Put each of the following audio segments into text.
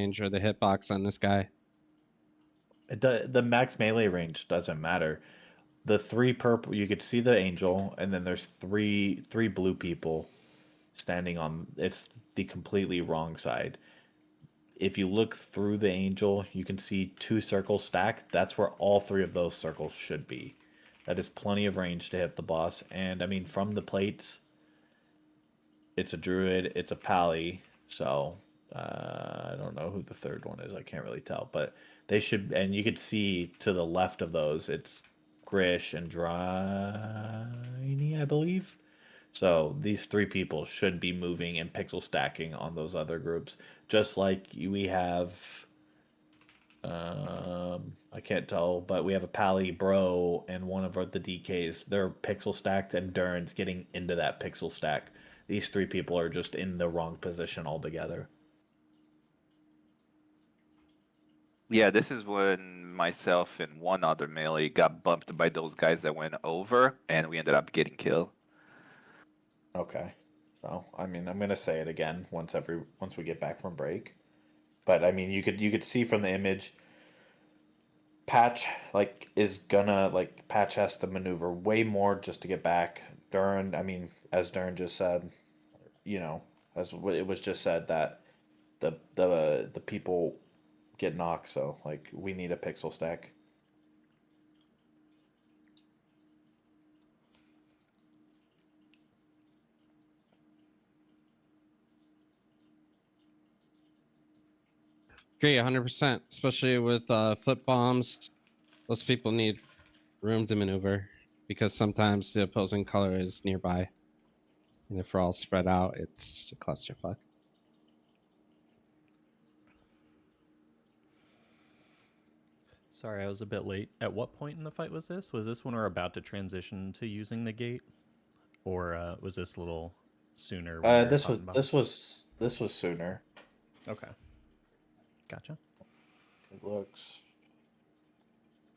range or the hitbox on this guy. The max melee range doesn't matter. The three purple, you could see the angel, and then there's three blue people standing on. It's the completely wrong side. If you look through the angel, you can see two circles stacked. That's where all three of those circles should be. That is plenty of range to hit the boss. And I mean, from the plates, it's a druid, it's a pally, so I don't know who the third one is. I can't really tell, but they should. And you could see to the left of those, it's Grish and Dryny, I believe. So these three people should be moving and pixel stacking on those other groups, just like we have. I can't tell, but we have a Pally Bro and one of the DKs. They're pixel stacked, and Durin's getting into that pixel stack. These three people are just in the wrong position altogether. Yeah, this is when myself and one other melee got bumped by those guys that went over, and we ended up getting killed. Okay, so I mean, I'm gonna say it again once we get back from break. But I mean, you could see from the image, Patch Patch has to maneuver way more just to get back. Durin, I mean, as Durin just said, you know, as it was just said that the people get knocked, so like we need a pixel stack. Agree, 100%. Especially with foot bombs, those people need room to maneuver because sometimes the opposing color is nearby, and if we're all spread out, it's a clusterfuck. Sorry, I was a bit late. At what point in the fight was this? Was this when we're about to transition to using the gate, or was this a little sooner? This was sooner. Okay, gotcha. It looks.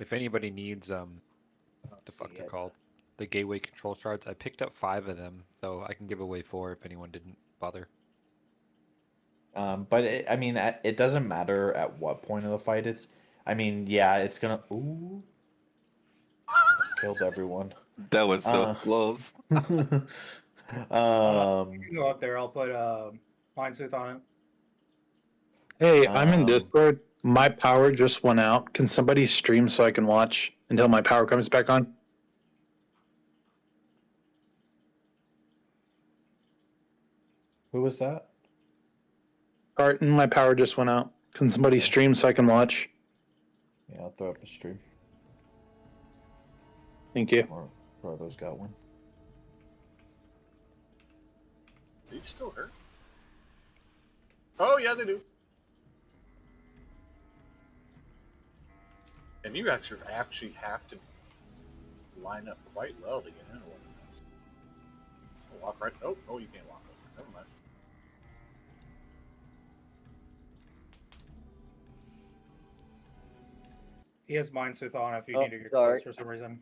If anybody needs the fuck they're called, the gateway control shards, I picked up 5 of them, so I can give away 4 if anyone didn't bother. But I mean, it doesn't matter at what point of the fight it's. I mean, yeah, it's gonna. Ooh, killed everyone. That was so close. You can go up there. I'll put Mind Sooth on it. Hey, I'm in Discord. My power just went out. Can somebody stream so I can watch until my power comes back on? Who was that? Carton, my power just went out. Can somebody stream so I can watch? Yeah, I'll throw up a stream. Thank you. Or Proto's got one. Do you still hurt? Oh yeah, they do. And you actually have to line up quite well to get into one of those. Walk right. Oh, you can't walk over. Never mind. He has Mind Sooth on if you need to get sorry. close for some reason.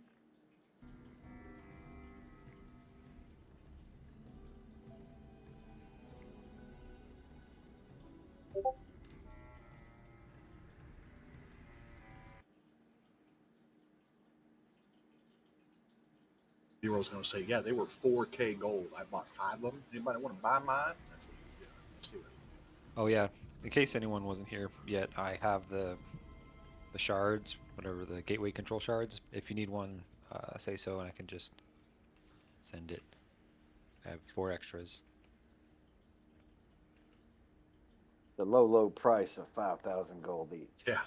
Hero's going to say, yeah, they were 4K gold. I bought 5 of them. Anybody want to buy mine? That's what he's doing. Let's see what he Oh yeah, in case anyone wasn't here yet, I have the shards, whatever, the gateway control shards. If you need one, say so, and I can just send it. I have 4 extras. The low price of 5,000 gold each. Yeah.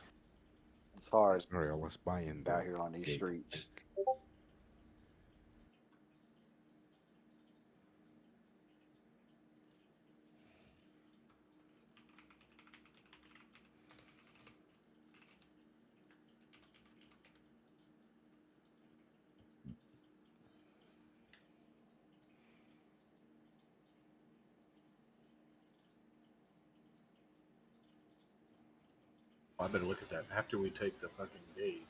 It's hard. Sorry, I was buying out here on these streets. I better look at that after we take the fucking gate.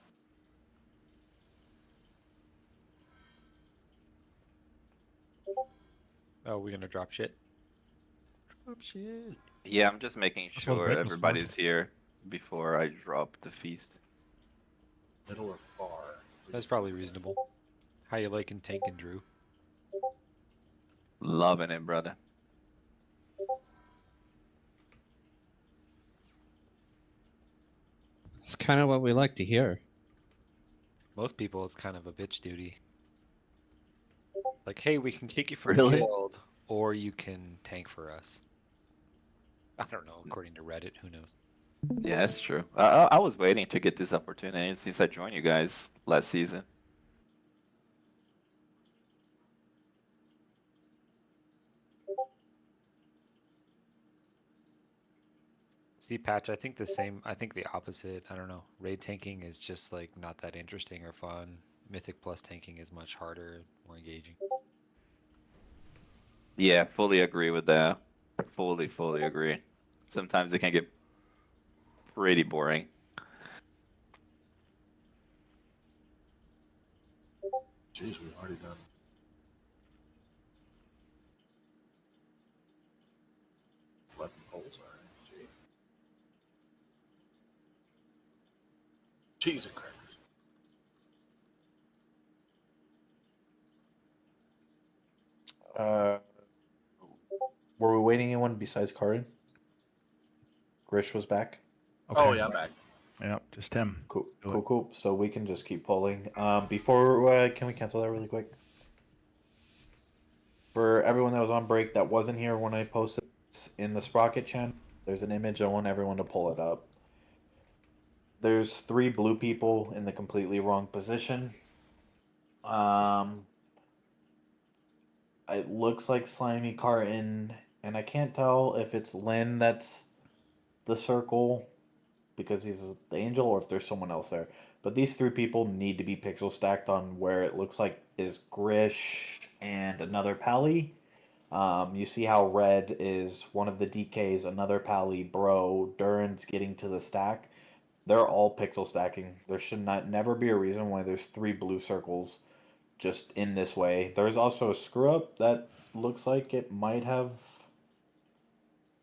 Oh, we're gonna drop shit? Oh shit. Yeah, I'm just making That's what sure break was for. everybody's here before I drop the feast. Middle or far? That's probably reasonable. How you liking Tank and Drew? Loving it, brother. It's kind of what we like to hear. Most people, it's kind of a bitch duty. Like, hey, we can kick you from Really? shield, or you can tank for us. I don't know, according to Reddit, who knows? Yeah, that's true. I was waiting to get this opportunity since I joined you guys last season. See, Patch, I think the same. I think the opposite. I don't know. Raid tanking is just like not that interesting or fun. Mythic Plus tanking is much harder, more engaging. Yeah, fully agree with that. Fully agree. Sometimes it can get pretty boring. Jeez, we've already done 11 polls already. Jeez. Cheese and crackers. Were we waiting anyone besides Karin? Grish was back. Okay. Oh, yeah, I'm back. Yeah, just him. Cool, Do cool, it. cool. So we can just keep polling. Before, can we cancel that really quick? For everyone that was on break that wasn't here when I posted this in the Sprocket channel, there's an image. I want everyone to pull it up. There's 3 blue people in the completely wrong position. It looks like Slimy Carton, and I can't tell if it's Lynn that's the circle because he's the angel or if there's someone else there. But these 3 people need to be pixel stacked on where it looks like is Grish and another Pally. You see how red is one of the DKs, another Pally, Bro, Duran's getting to the stack. They're all pixel stacking. There should never be a reason why there's 3 blue circles just in this way. There's also a screw up that looks like it might have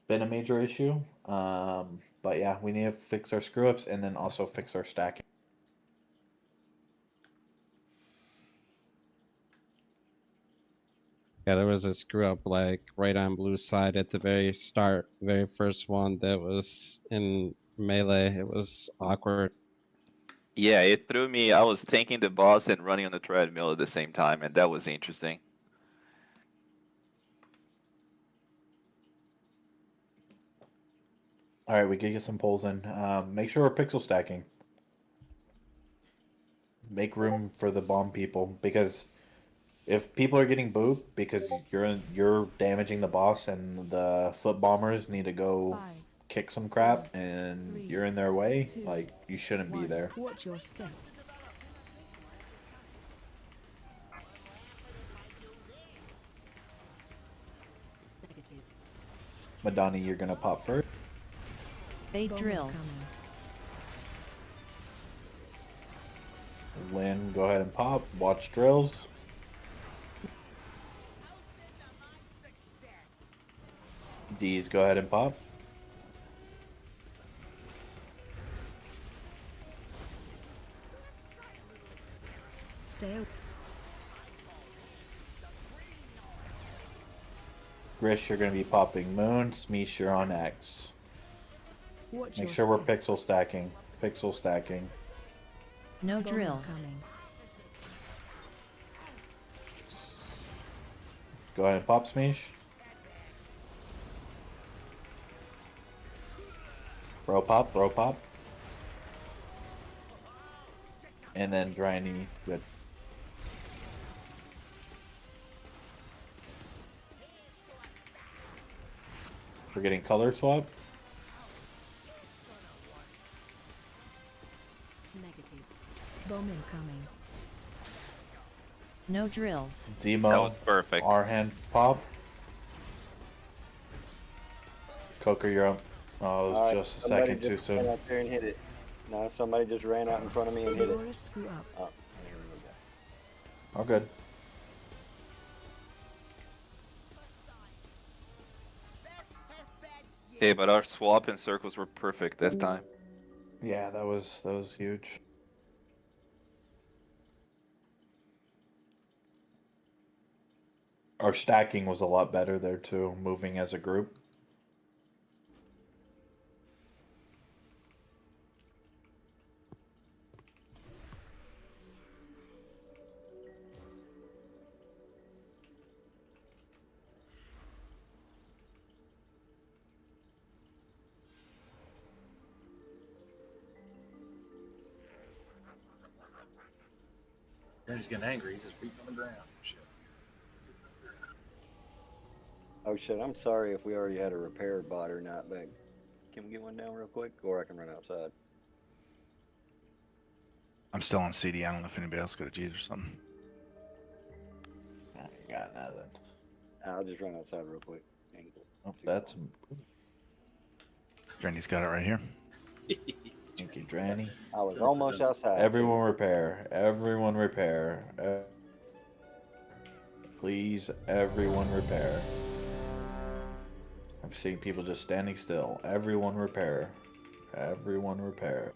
been a major issue. But yeah, we need to fix our screw ups and then also fix our stacking. Yeah, there was a screw up like right on blue side at the very start, very first one that was in melee. It was awkward. Yeah, it threw me. I was tanking the boss and running on the treadmill at the same time, and that was interesting. All right, we can get some polls in. Make sure we're pixel stacking. Make room for the bomb people because if people are getting booed because you're damaging the boss and the foot bombers need to go kick some crap and you're in their way, like you shouldn't be there. Watch your step. Madani, you're gonna pop first. Fade drills. Lynn, go ahead and pop. Watch drills. D's, go ahead and pop. Stay away. Grish, you're gonna be popping Moon. Smeesh, you're on X. Watch Make your sure we're step. pixel stacking. Pixel stacking. No drills. Go ahead and pop Smeesh. Bro pop, bro pop. And then Dryany, good. We're getting color swap. Negative. Bomb incoming. No drills. That was Zemo, perfect. our hand pop. Coker, you're up. Oh, it was Alright, just a somebody second too just ran soon. out there and hit it. No, somebody just ran out in front of me and hit it. Aurora screw up. Oh, there we go. All good. Hey, but our swap and circles were perfect this time. Yeah, that was huge. Our stacking was a lot better there too, moving as a group. He's getting angry. He's just beating on the ground. Shit. Oh shit, I'm sorry if we already had a repair bot or not, but can we get one down real quick? Or I can run outside. I'm still on CD. I don't know if anybody else got a G's or something. I ain't got nothing. I'll just run outside real quick. Oh, that's Dranny's got it right here. thank you, Dranny. I was almost outside. Everyone repair. Everyone repair. Please, everyone repair. I'm seeing people just standing still. Everyone repair. Everyone repair.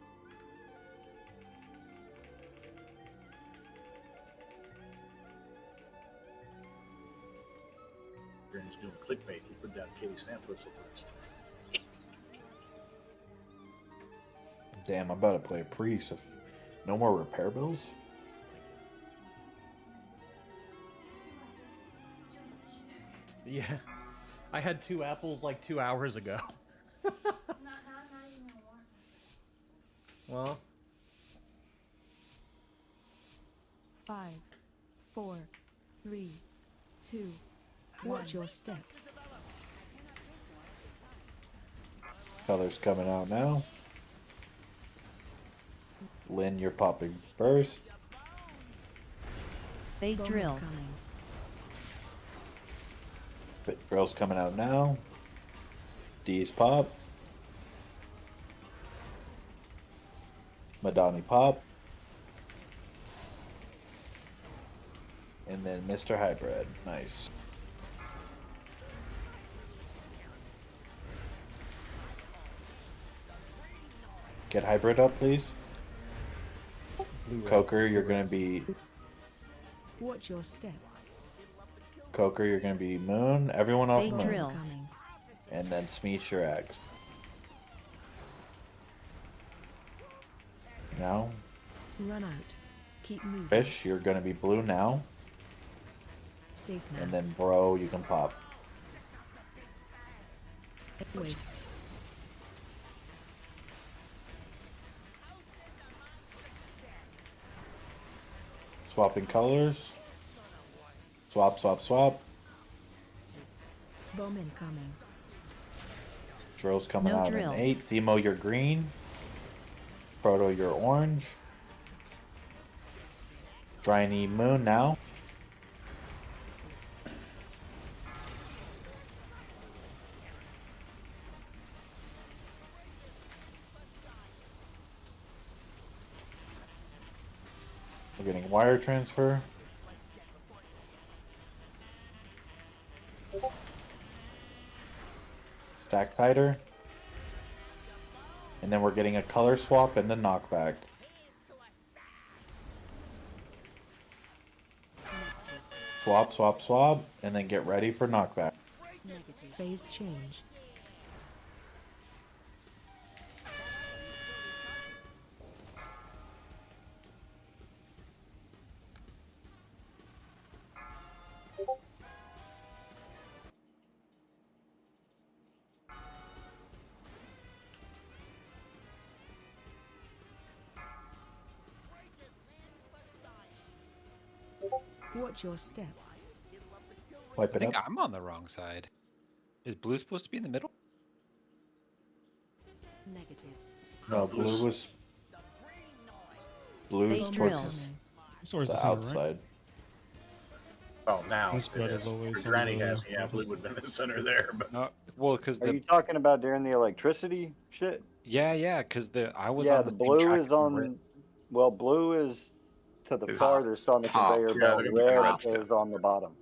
Granny's doing clickbait. He put down Katie Stamp whistle first. Damn, I'm about to play a priest. If no more repair bills. Yeah. I had 2 apples like 2 hours ago. Well. 5, 4, 3, 2. Watch your step. Colors coming out now. Lynn, you're popping first. Fade Bowman drills. coming. Drills coming out now. D's pop. Madani pop. And then Mr. Hybrid. Nice. Get Hybrid up, please. Coker, you're going to be... Watch your step. Coker, you're going to be Moon. Everyone off Fade Moon. drills. Coming. And then Smeech your X. Now, Run out. Keep moving. Fish, you're going to be blue now. Safe now. And then Bro, you can pop. Wait. Swapping colors. Swap, swap, swap. Bowman coming. Drills coming No out drills. in 8. Zemo, you're green. Proto, you're orange. Dryny Moon now. We're getting wire transfer. Stack tighter. And then we're getting a color swap and a knockback. Swap, swap, swap, and then get ready for knockback. Negative. Phase change. Watch your step. Wipe I it think up. I'm on the wrong side. Is blue supposed to be in the middle? Negative. No, blue was... Blue's Fade towards drills. Towards the the center, right? outside. Oh, now That's it what is. I've always For Granny said, has, yeah, blue would have been in the center there, but No. Well, because Are you the talking about during the electricity shit? yeah, because I was Yeah, on the same blue track is as the on. red. Well, blue is to the Is farthest on the top. conveyor Yeah, belt. they're gonna be Red red still. is on the bottom.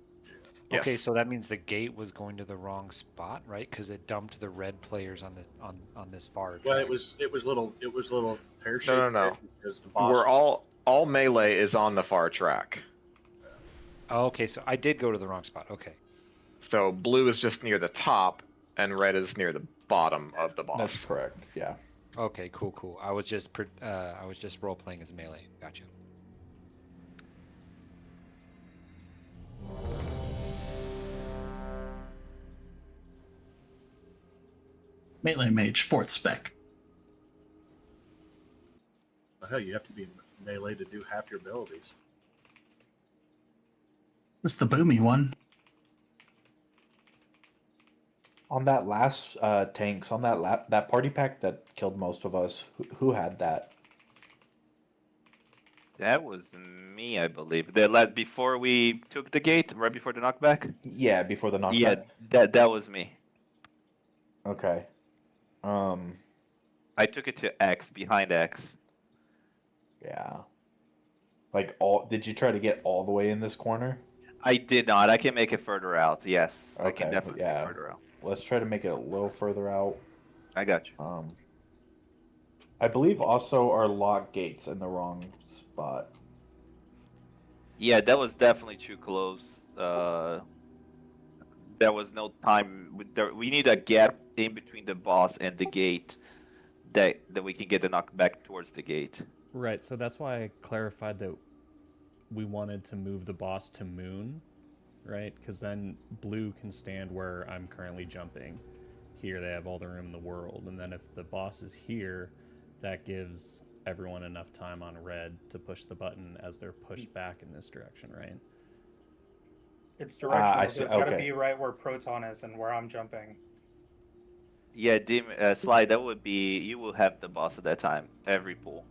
Yes. Okay, so that means the gate was going to the wrong spot, right? Because it dumped the red players on this on this far. Well, track. it was little pear shaped. No, no, no. Because the boss. We're all melee is on the far track. Oh, okay, so I did go to the wrong spot. Okay. So blue is just near the top, and red is near the bottom of the boss. That's correct. Yeah. Okay, cool. I was just role playing as melee. Gotcha. Melee mage, 4th spec. Well, hell, you have to be melee to do half your abilities. It's the boomy one. On that last tanks, on that party pack that killed most of us, who had that? That was me, I believe. The last before we took the gate, right before the knockback. Yeah, before the knockback. Yeah, that was me. Okay. I took it to X, behind X. Yeah. Like did you try to get all the way in this corner? I did not. I can make it further out. Yes, I can Okay, definitely yeah. make it further out. Let's try to make it a little further out. I got you. I believe also our lock gates in the wrong spot. Yeah, that was definitely too close. There was no time. We need a gap in between the boss and the gate that we can get the knockback towards the gate. Right, so that's why I clarified that we wanted to move the boss to moon, right? Because then blue can stand where I'm currently jumping. Here they have all the room in the world. And then if the boss is here, that gives everyone enough time on red to push the button as they're pushed back in this direction, right? It's directional, so see. it's got to Okay. be right where Proton is and where I'm jumping. Yeah, Slide, that would be, you will have the boss at that time, every pool.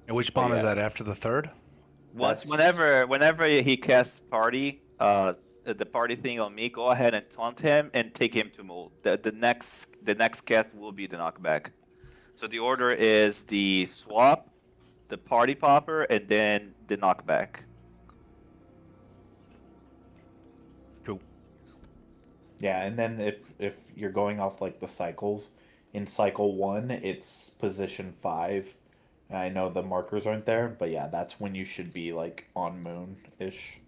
And which bomb is that, after the third? Whenever he casts party, the party thing on me, go ahead and taunt him and take him to move. The next cast will be the knockback. So the order is the swap, the party popper, and then the knockback. Cool. Yeah, and then if you're going off like the cycles, in cycle 1 it's position 5. I know the markers aren't there, but yeah, that's when you should be like on moon-ish.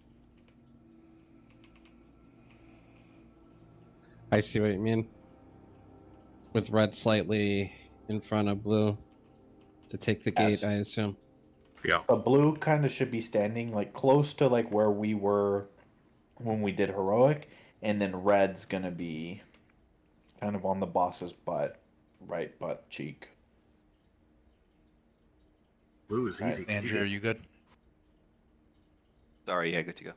I see what you mean. With red slightly in front of blue to take the gate, Yes. I assume. Yeah. But blue kind of should be standing like close to like where we were when we did heroic, and then red's gonna be kind of on the boss's butt, right butt cheek. Blue is easy. Andrew, are you good? Sorry, yeah, good to go.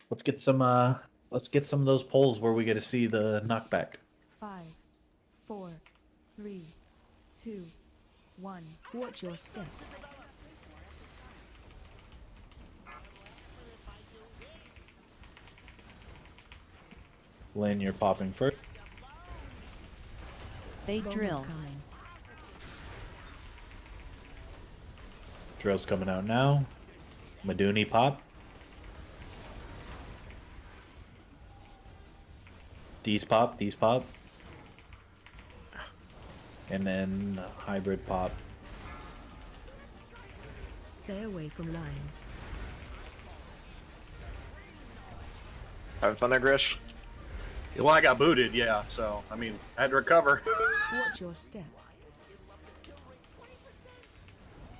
Let's get some of those polls where we get to see the knockback. 5, 4, 3, 2, 1. Watch your step. Lynn, you're popping first. Bait Bowman drills. coming. Drill's coming out now. Maduni pop. D's pop, D's pop. And then hybrid pop. Stay away from lines. Having fun there, Grish? Well, I got booted, yeah. So I mean, I had to recover. Watch your step.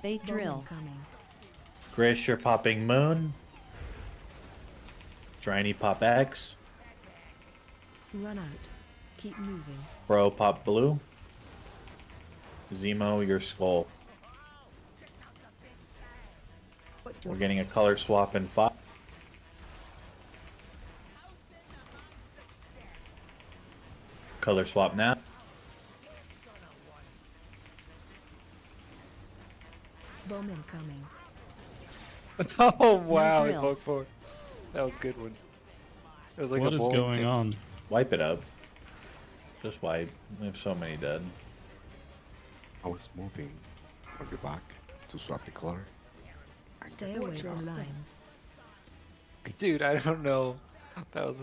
Bait Bowman drills. coming. Grish, you're popping moon. Dryny pop X. Run out. Keep moving. Bro pop blue. Zemo, your skull. Watch your We're getting a color swap in 5. Color swap now. Bowman coming. Oh wow, drills. that was a good one. It was like What a is bowling going pin. on? Wipe it up. Just wipe. We have so many dead. I was moving on your back to swap the color. Stay away from lines. Dude, I don't know. That was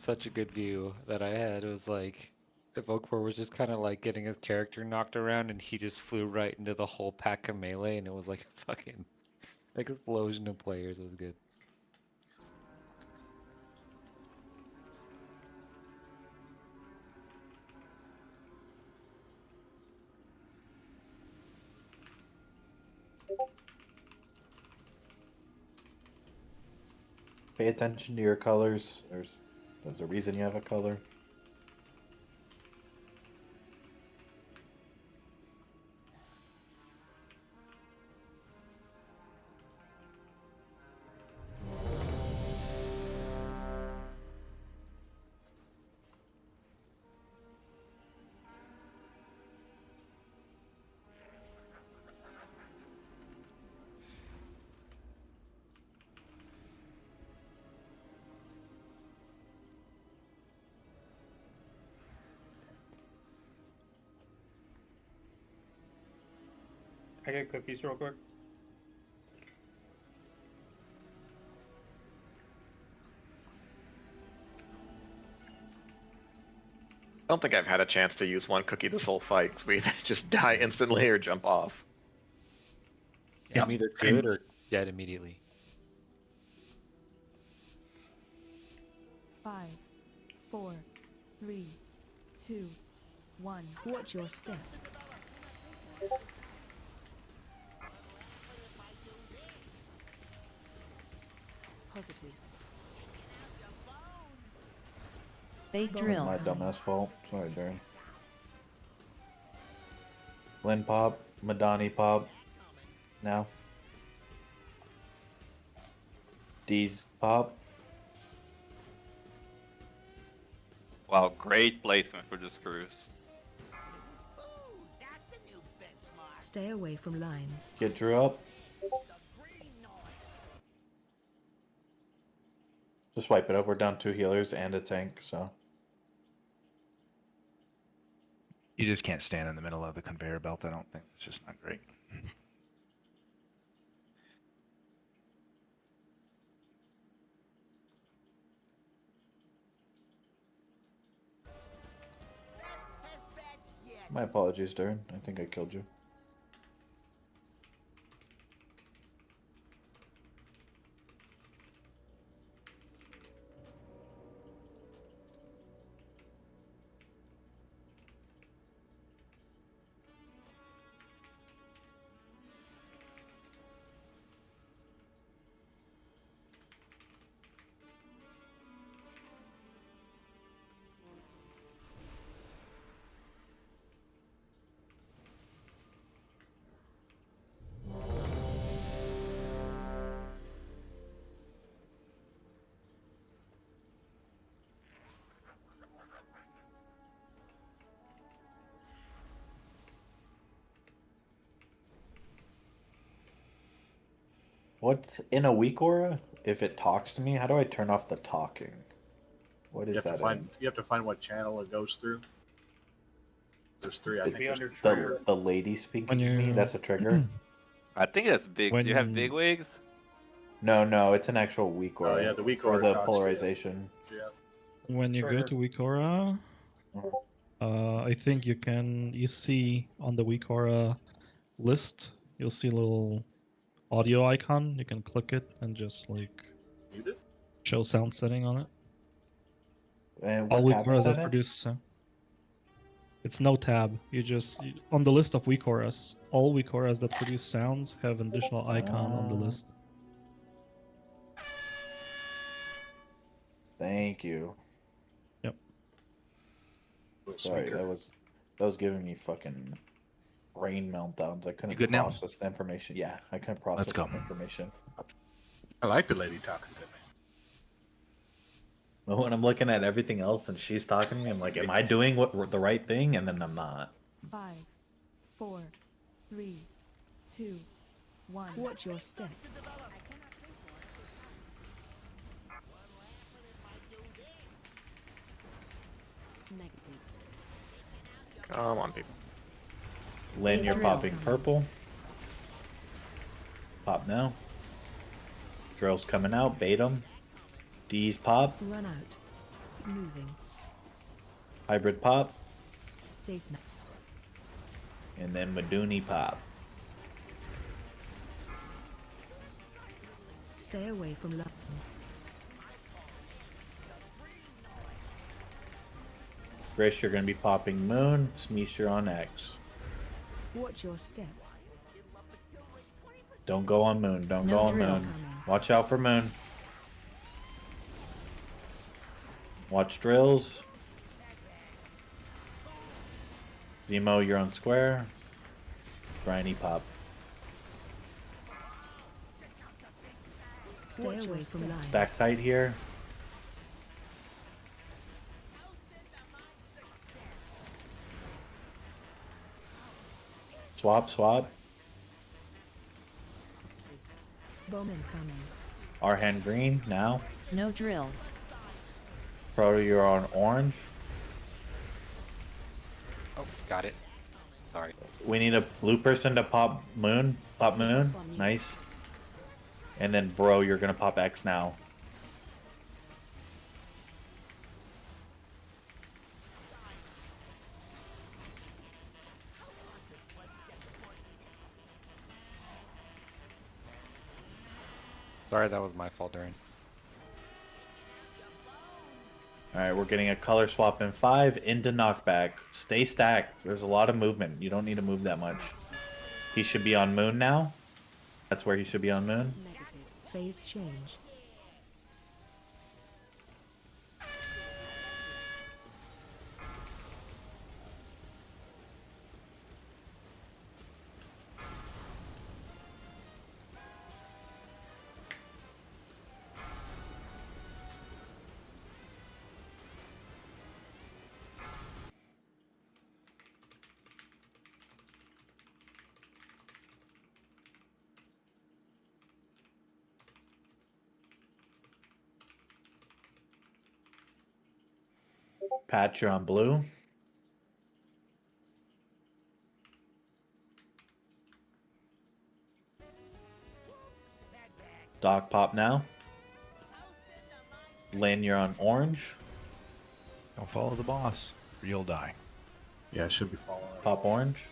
such a good view that I had. It was like Evoke4 was just kind of like getting his character knocked around, and he just flew right into the whole pack of melee, and it was like a fucking explosion of players. It was good. Pay attention to your colors. There's a reason you have a color. I get cookies real quick. I don't think I've had a chance to use one cookie this whole fight, because we either just die instantly or jump off. Yeah, I'm either good or dead immediately. 5, 4, 3, 2, 1. Watch your step. Positive. Fake My drills. dumbass fault. Sorry, Darren. Lynn pop. Madani pop. Now. D's pop. Wow, great placement for the screws. Stay away from lines. Get Drew up. Just wipe it up. We're down 2 healers and a tank, so. You just can't stand in the middle of the conveyor belt, I don't think. It's just not great. My apologies, Darren. I think I killed you. What's in a weak aura? If it talks to me, how do I turn off the talking? What is that? You have to find what channel it goes through. There's 3. I think Be there's under The, trigger. the lady speaking When to me. you- That's a trigger. I think that's big. When- Do you have big wigs? No, it's an actual weak aura. yeah, the weak for aura the talks to you. polarization. Yeah. When you go Trigger. to Wikora, I think you see on the Wikora list, you'll see a little audio icon. You can click it and just like Mute it? show sound setting on it. And All what tab Wikoras is that that in? produce sound. It's no tab. On the list of Wikoras, all Wikoras that produce sounds have an additional icon on the list. Thank you. Yep. Sorry, that was giving me fucking brain meltdowns. I couldn't good now? process the information. Yeah, I couldn't process go. the information. I like the lady talking to me. But when I'm looking at everything else and she's talking to me, I'm like, am I doing the right thing? And then I'm not. 5, 4, 3, 2, 1. Watch your step. Come on, people. Lynn, you're popping purple. Pop now. Drill's coming out. Bait 'em. D's pop. Run out. Moving. Hybrid pop. Safe now. And then Maduni pop. Stay away from lines. Grish, you're going to be popping Moon. Smeesh, you're on X. Watch your step. Don't go on Moon. Don't No go on drill. Moon. Watch out for Moon. Watch drills. Zemo, you're on square. Briny pop. Stay away from lines. Stack tight here. Swap, swap. Bowman coming. Our hand green now. No drills. Proto, you're on orange. Oh, got it. Sorry. We need a blue person to pop Moon. Pop Moon. Nice. And then Bro, you're gonna pop X now. Sorry, that was my fault, Darren. Alright, we're getting a color swap in 5 into knockback. Stay stacked. There's a lot of movement. You don't need to move that much. He should be on Moon now. That's where he should be on Moon. Negative. Phase change. Pat, you're on blue. Doc, pop now. Lynn, you're on orange. Don't follow the boss, or you'll die. Yeah, I should be following. Pop orange.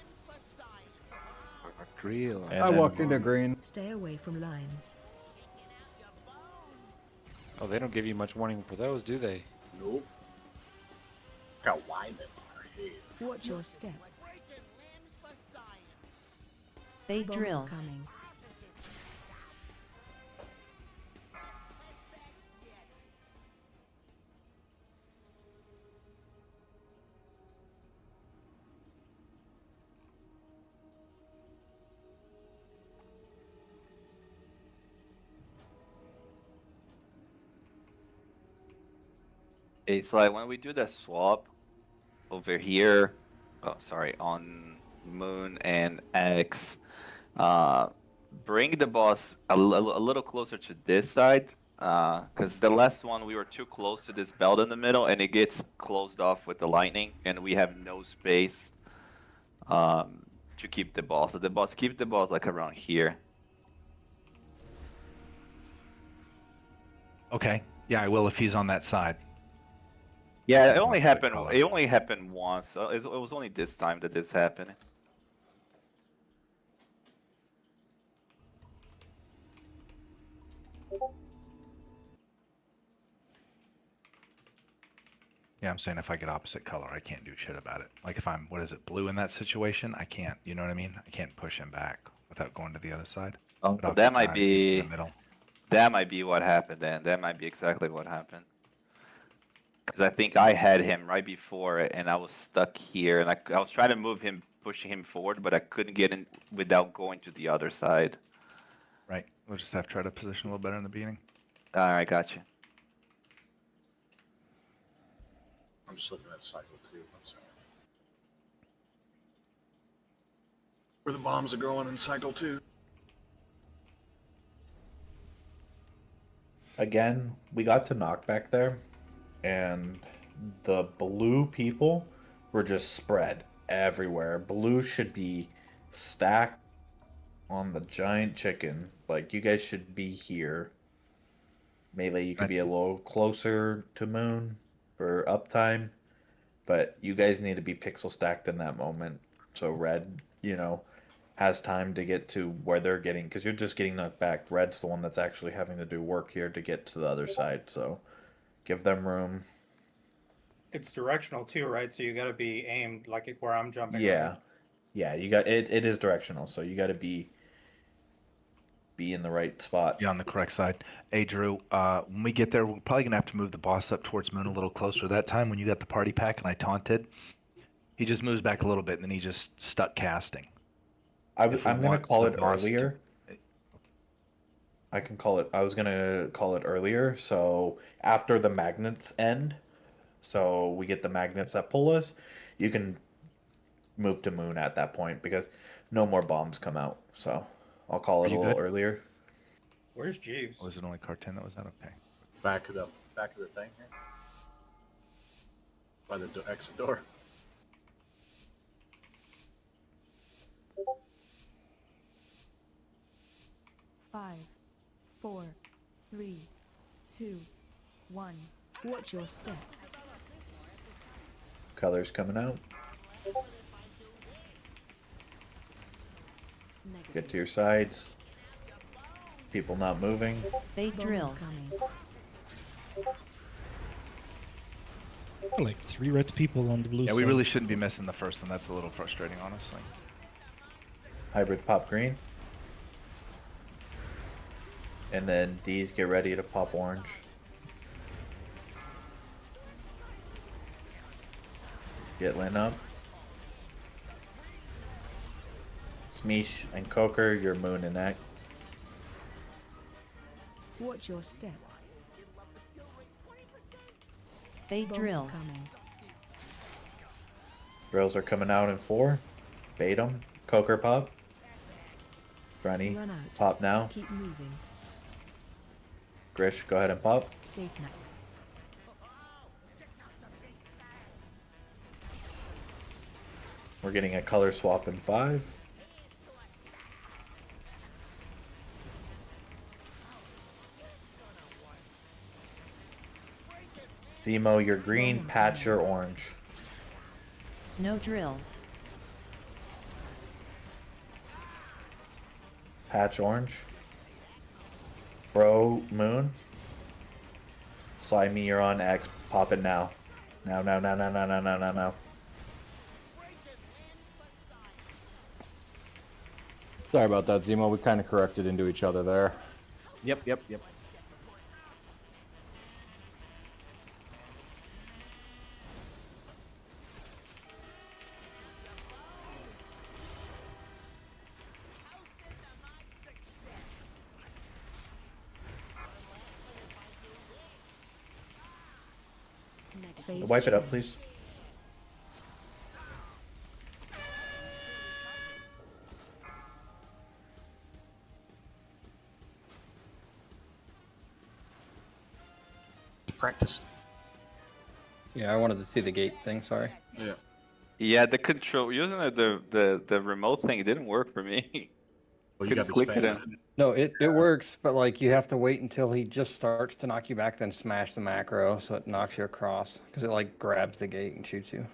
Drill. And I then- walked into green. Stay away from lines. Oh, they don't give you much warning for those, do they? Nope. Look how wide they are. Hey. Watch your step. Fade Bowman drills. coming. It's like when we do the swap over here, oh sorry, on Moon and X, bring the boss a little closer to this side, because the last one we were too close to this belt in the middle and it gets closed off with the lightning and we have no space to keep the boss. So keep the boss like around here. Okay. Yeah, I will if he's on that side. Yeah, it only What's the happened. color? It only happened once. So it was only this time that this happened. Yeah, I'm saying if I get opposite color, I can't do shit about it. Like if I'm, what is it, blue in that situation, I can't, you know what I mean? I can't push him back without going to the other side. Oh, But I'll that keep might my eyes be. in the middle. That might be what happened then. That might be exactly what happened. Because I think I had him right before it, and I was stuck here, and I was trying to move him, pushing him forward, but I couldn't get in without going to the other side. Right. We'll just have to try to position a little better in the beginning. All right, gotcha. I'm just looking at cycle 2. I'm sorry. Where the bombs are going in cycle 2. Again, we got to knockback there, and the blue people were just spread. everywhere. Blue should be stacked on the giant chicken. Like, you guys should be here. Melee, you could be a little closer to Moon for uptime, but you guys need to be pixel stacked in that moment. So red, has time to get to where they're getting, because you're just getting knocked back. Red's the one that's actually having to do work here to get to the other side. So give them room. It's directional too, right? So you got to be aimed like where I'm jumping. Yeah, right? yeah. You got it. It is directional, so you got to be in the right spot. Yeah, on the correct side. Hey, Drew, when we get there, we're probably going to have to move the boss up towards Moon a little closer. That time when you got the party pack and I taunted, he just moves back a little bit and then he just stuck casting. I'm going to call it earlier. I can call it. I was going to call it earlier. So after the magnets end, so we get the magnets that pull us, you can move to Moon at that point because no more bombs come out. So I'll call it a little earlier. Where's Jeeves? Was it only Car 10 that was that? Okay. Back of the thing here. By the exit door. Five, 4, 3, 2, 1. Watch your step. Colors coming out. Get to your sides. People not moving. Fake drills. Like 3 red people on the blue side. Yeah, we really shouldn't be missing the first one. That's a little frustrating, honestly. Hybrid pop green. And then D's get ready to pop orange. Get Lynn up. Smeesh and Coker, you're Moon and Act. Watch your step. Fade Bomb drills. coming. Drills are coming out in 4. Bait 'em. Coker pop. Brunny, Run out. pop now. Keep moving. Grish, go ahead and pop. Safe now. We're getting a color swap in 5. Zemo, you're green. Patch, you're orange. No drills. Patch, orange. Bro, Moon. Slimy, you're on X. Pop it now. Now. Sorry about that, Zemo. We kind of corrected into each other there. Yep. Wipe it up, please. Practice. Yeah, I wanted to see the gate thing. Sorry. Yeah. Yeah, the control using the remote thing, it didn't work for me. Well, you got to click it spam in. No, it works, but like you have to wait until he just starts to knock you back, then smash the macro so it knocks you across because it like grabs the gate and shoots you.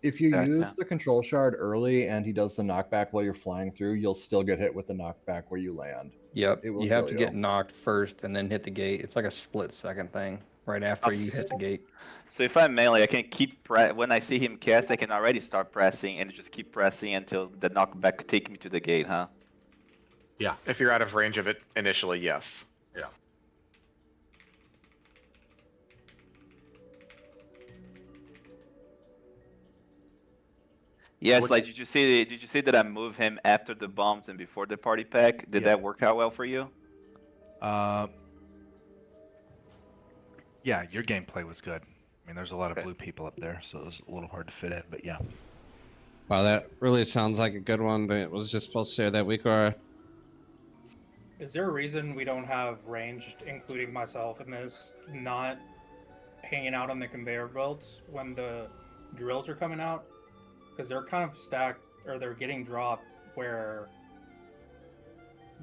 If you Gotcha. use the control shard early and he does the knockback while you're flying through, you'll still get hit with the knockback where you land. Yep, It will you have kill to get knocked first and then hit the gate. It's like a split-second thing right after you hit the gate. So if I'm melee, I can keep when I see him cast, I can already start pressing and just keep pressing until the knockback take me to the gate, huh? Yeah. If you're out of range of it initially, yes. Yeah. Yes, like did you see that I move him after the bombs and before the party pack? Did that work out well for you? Yeah, your gameplay was good. I mean, there's a lot of blue people up there, so it was a little hard to fit in, but yeah. Wow, that really sounds like a good one that was just supposed to share that week, or Is there a reason we don't have ranged, including myself in this, not hanging out on the conveyor belts when the drills are coming out? because they're kind of stacked, or they're getting dropped where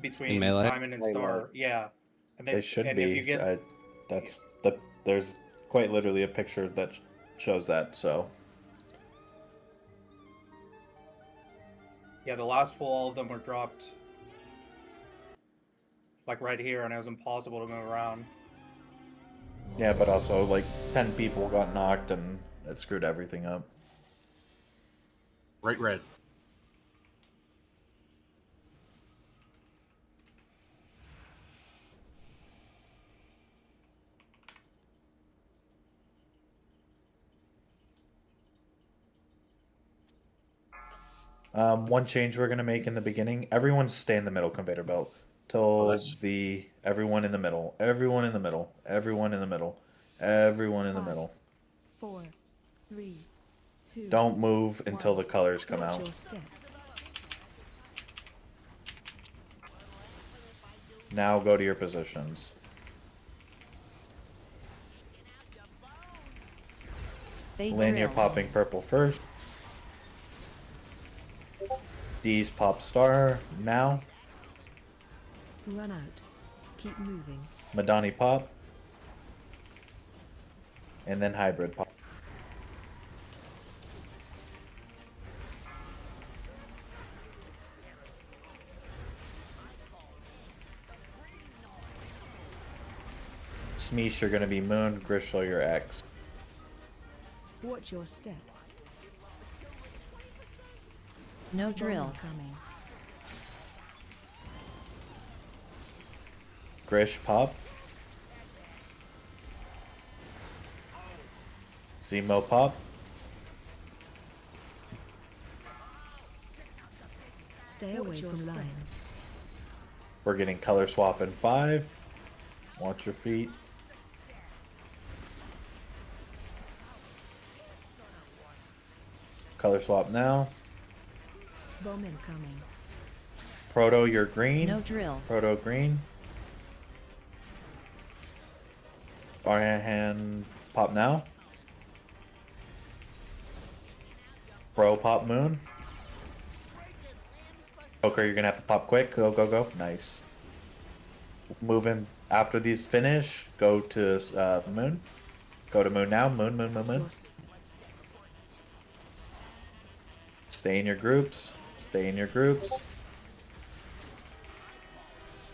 between melee? diamond and star. Yeah, and They should and be. if you get There's quite literally a picture that shows that. So yeah, the last pull, all of them were dropped like right here, and it was impossible to move around. yeah, but also like 10 people got knocked and it screwed everything up. Right red. One change we're gonna make in the beginning: everyone stay in the middle conveyor belt till everyone in the middle, everyone in the middle, everyone in the middle, everyone in the middle. 4, 3, 2. Don't move until the colors come Watch out. your step. Now go to your positions. Fade Lynn, you're drills. popping purple first. D's pop star now. Run out. Keep moving. Madani pop. And then hybrid pop. Smeesh, you're gonna be moon. Grishel, you're X. Watch your step. No Bomb drills. coming. Grish pop. Zemo pop. Stay away from lines. We're getting color swap in 5. Watch your feet. Color swap now. Bomb incoming. Proto, you're green. No drills. Proto green. Hand pop now. Bro pop moon. Joker, you're gonna have to pop quick. Go, go, go. Nice. Moving after these finish, go to moon. Go to moon now. Moon, moon, moon, moon. Stay in your groups. Stay in your groups.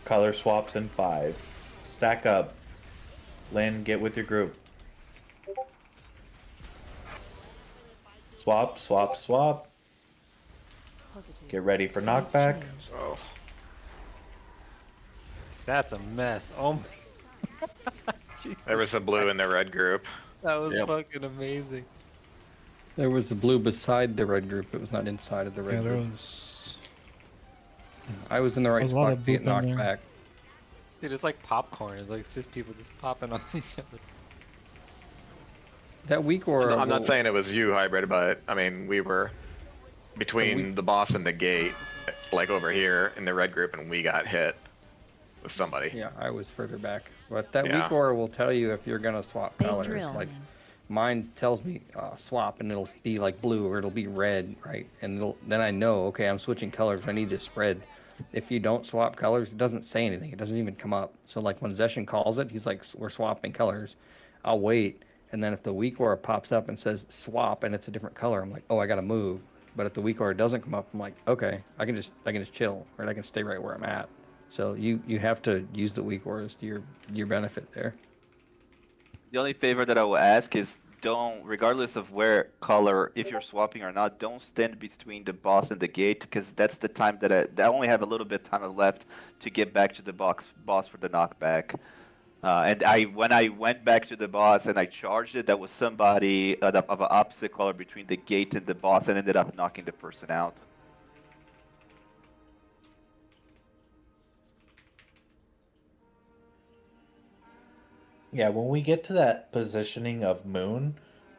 Color swaps in 5. Stack up. Lynn, get with your group. Swap, swap, swap. Positive. Get ready for knockback. Oh. That's a mess. Oh my. There was a blue in the red group. That was Yep. fucking amazing. There was the blue beside the red group. It was not inside of the red Yeah, there group. was. I was in the There right was a lot spot of to get blue down knocked there. back. Dude, it's like popcorn. It's like it's just people just popping on each other. That weak aura. I'm not will- saying it was you, hybrid, but I mean we were between the boss and the gate, like over here in the red group, and we got hit with somebody. Yeah, I was further back. But that Yeah. weak aura will tell you if you're gonna swap Fade colors. drills. Like mine tells me swap, and it'll be like blue or it'll be red, right? And then I know, okay, I'm switching colors. I need to spread. If you don't swap colors, it doesn't say anything. It doesn't even come up. So like when Zeshin calls it, he's like, "We're swapping colors." I'll wait, and then if the weak aura pops up and says swap and it's a different color, I'm like, "Oh, I gotta move." But if the weak aura doesn't come up, I'm like, "Okay, I can just chill, right? I can stay right where I'm at." So you have to use the weak auras to your benefit there. The only favor that I will ask is don't, regardless of where color, if you're swapping or not, don't stand between the boss and the gate, because that's the time that I only have a little bit of time left to get back to the boss for the knockback. And when I went back to the boss and I charged it, that was somebody of an opposite color between the gate and the boss, and ended up knocking the person out. Yeah, when we get to that positioning of moon,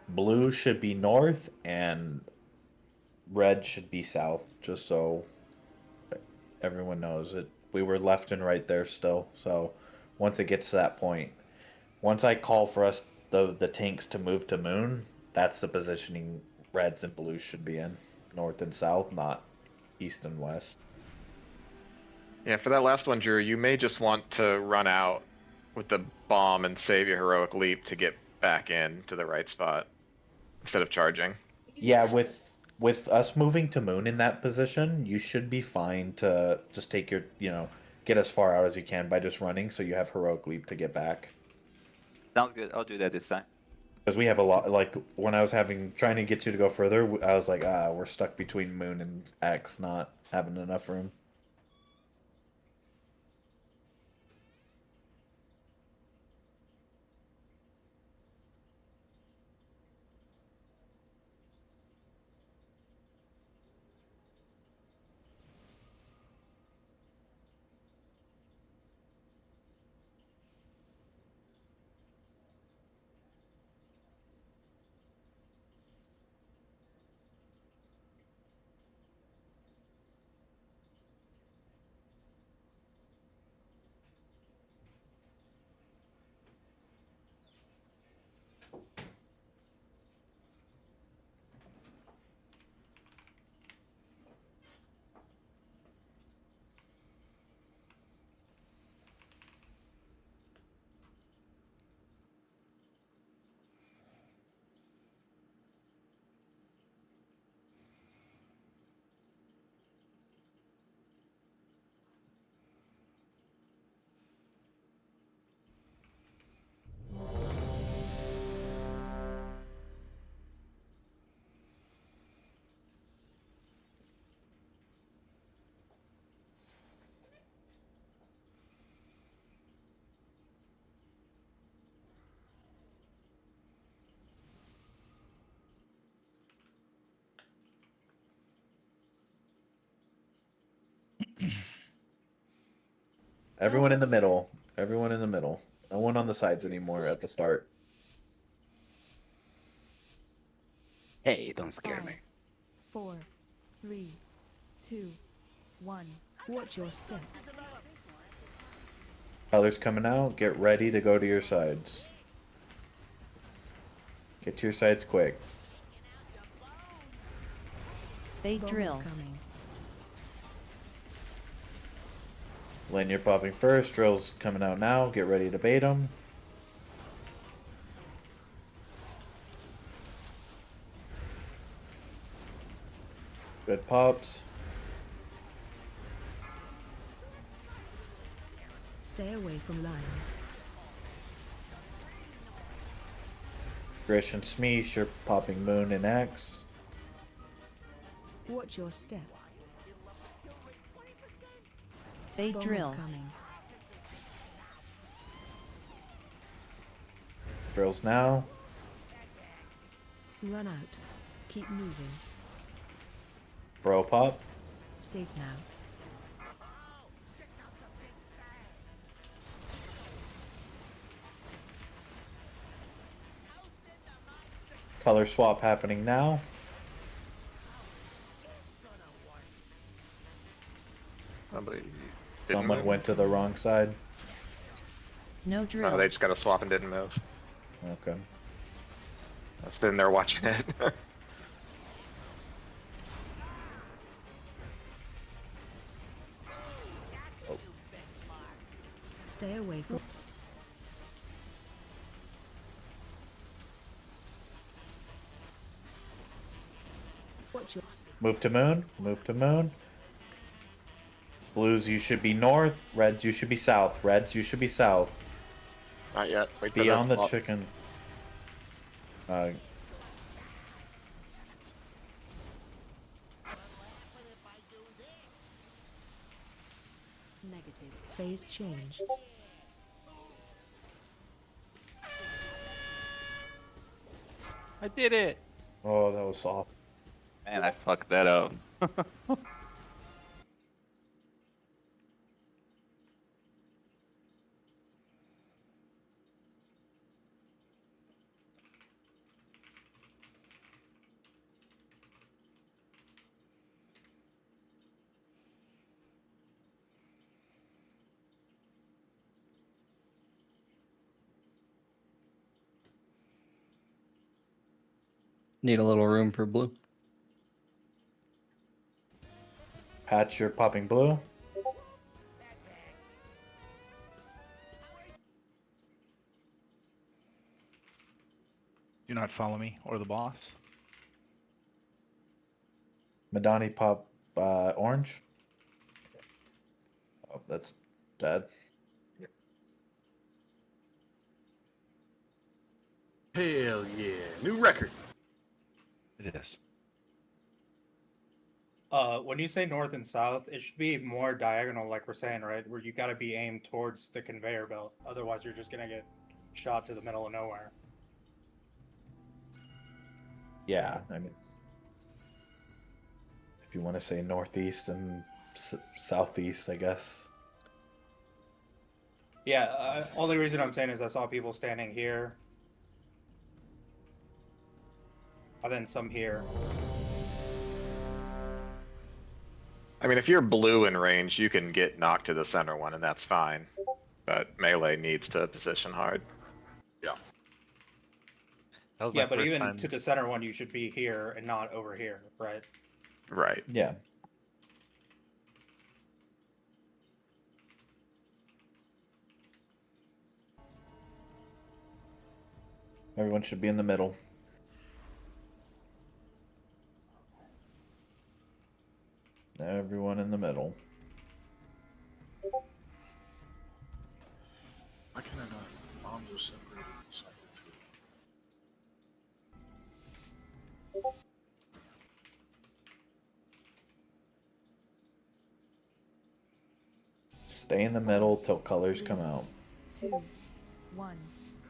blue should be north and red should be south, just so everyone knows it. We were left and right there still. So once it gets to that point, once I call for us the tanks to move to moon, that's the positioning reds and blues should be in. north and south, not east and west. Yeah, for that last one, Drew, you may just want to run out with the bomb and save your heroic leap to get back in to the right spot instead of charging. Yeah, with us moving to moon in that position, you should be fine to just take your, get as far out as you can by just running, so you have heroic leap to get back. Sounds good. I'll do that this time. Because we have a lot, like when I was trying to get you to go further, I was like, we're stuck between moon and X, not having enough room. Everyone in the middle. Everyone in the middle. No one on the sides anymore at the start. Hey, don't scare me. 4, 3, 2, 1. Watch your step. Colors coming out. Get ready to go to your sides. Get to your sides quick. Fade drills. Lane, you're popping first. Drills coming out now. Get ready to bait them. Good pops. Stay away from lines. Grish and Smeesh, you're popping Moon and X. Watch your step. Fade Bomb drills. incoming. Drills now. Run out. Keep moving. Bro pop. Safe now. Color swap happening now. Somebody didn't Someone move. went to the wrong side. No drills. No, they just got a swap and didn't move. Okay. I was sitting there watching it. Stay away from. Watch your step. Move to Moon. Move to Moon. Blues, you should be north. Reds, you should be south. Reds, you should be south. Not yet. Wait for Be on the swap. chicken. Negative. Phase change. I did it. Oh, that was soft. Man, I fucked that up. Need a little room for blue. Patch, you're popping blue. Do not follow me or the boss. Madani, pop orange. Oh, that's dead. Hell yeah. New record. It is. When you say north and south, it should be more diagonal, like we're saying, right? Where you got to be aimed towards the conveyor belt. Otherwise, you're just gonna get shot to the middle of nowhere. Yeah, I mean, if you want to say northeast and southeast, I guess. Yeah. Only reason I'm saying is I saw people standing here, and then some here. I mean, if you're blue in range, you can get knocked to the center one, and that's fine. But melee needs to position hard. Yeah. That was Yeah, my but first even time. to the center one, you should be here and not over here, right? Right. Yeah. Everyone should be in the middle. Everyone in the middle. Why can I not? Bombs are separated inside the two. Stay in the middle till colors come out. 2, 1.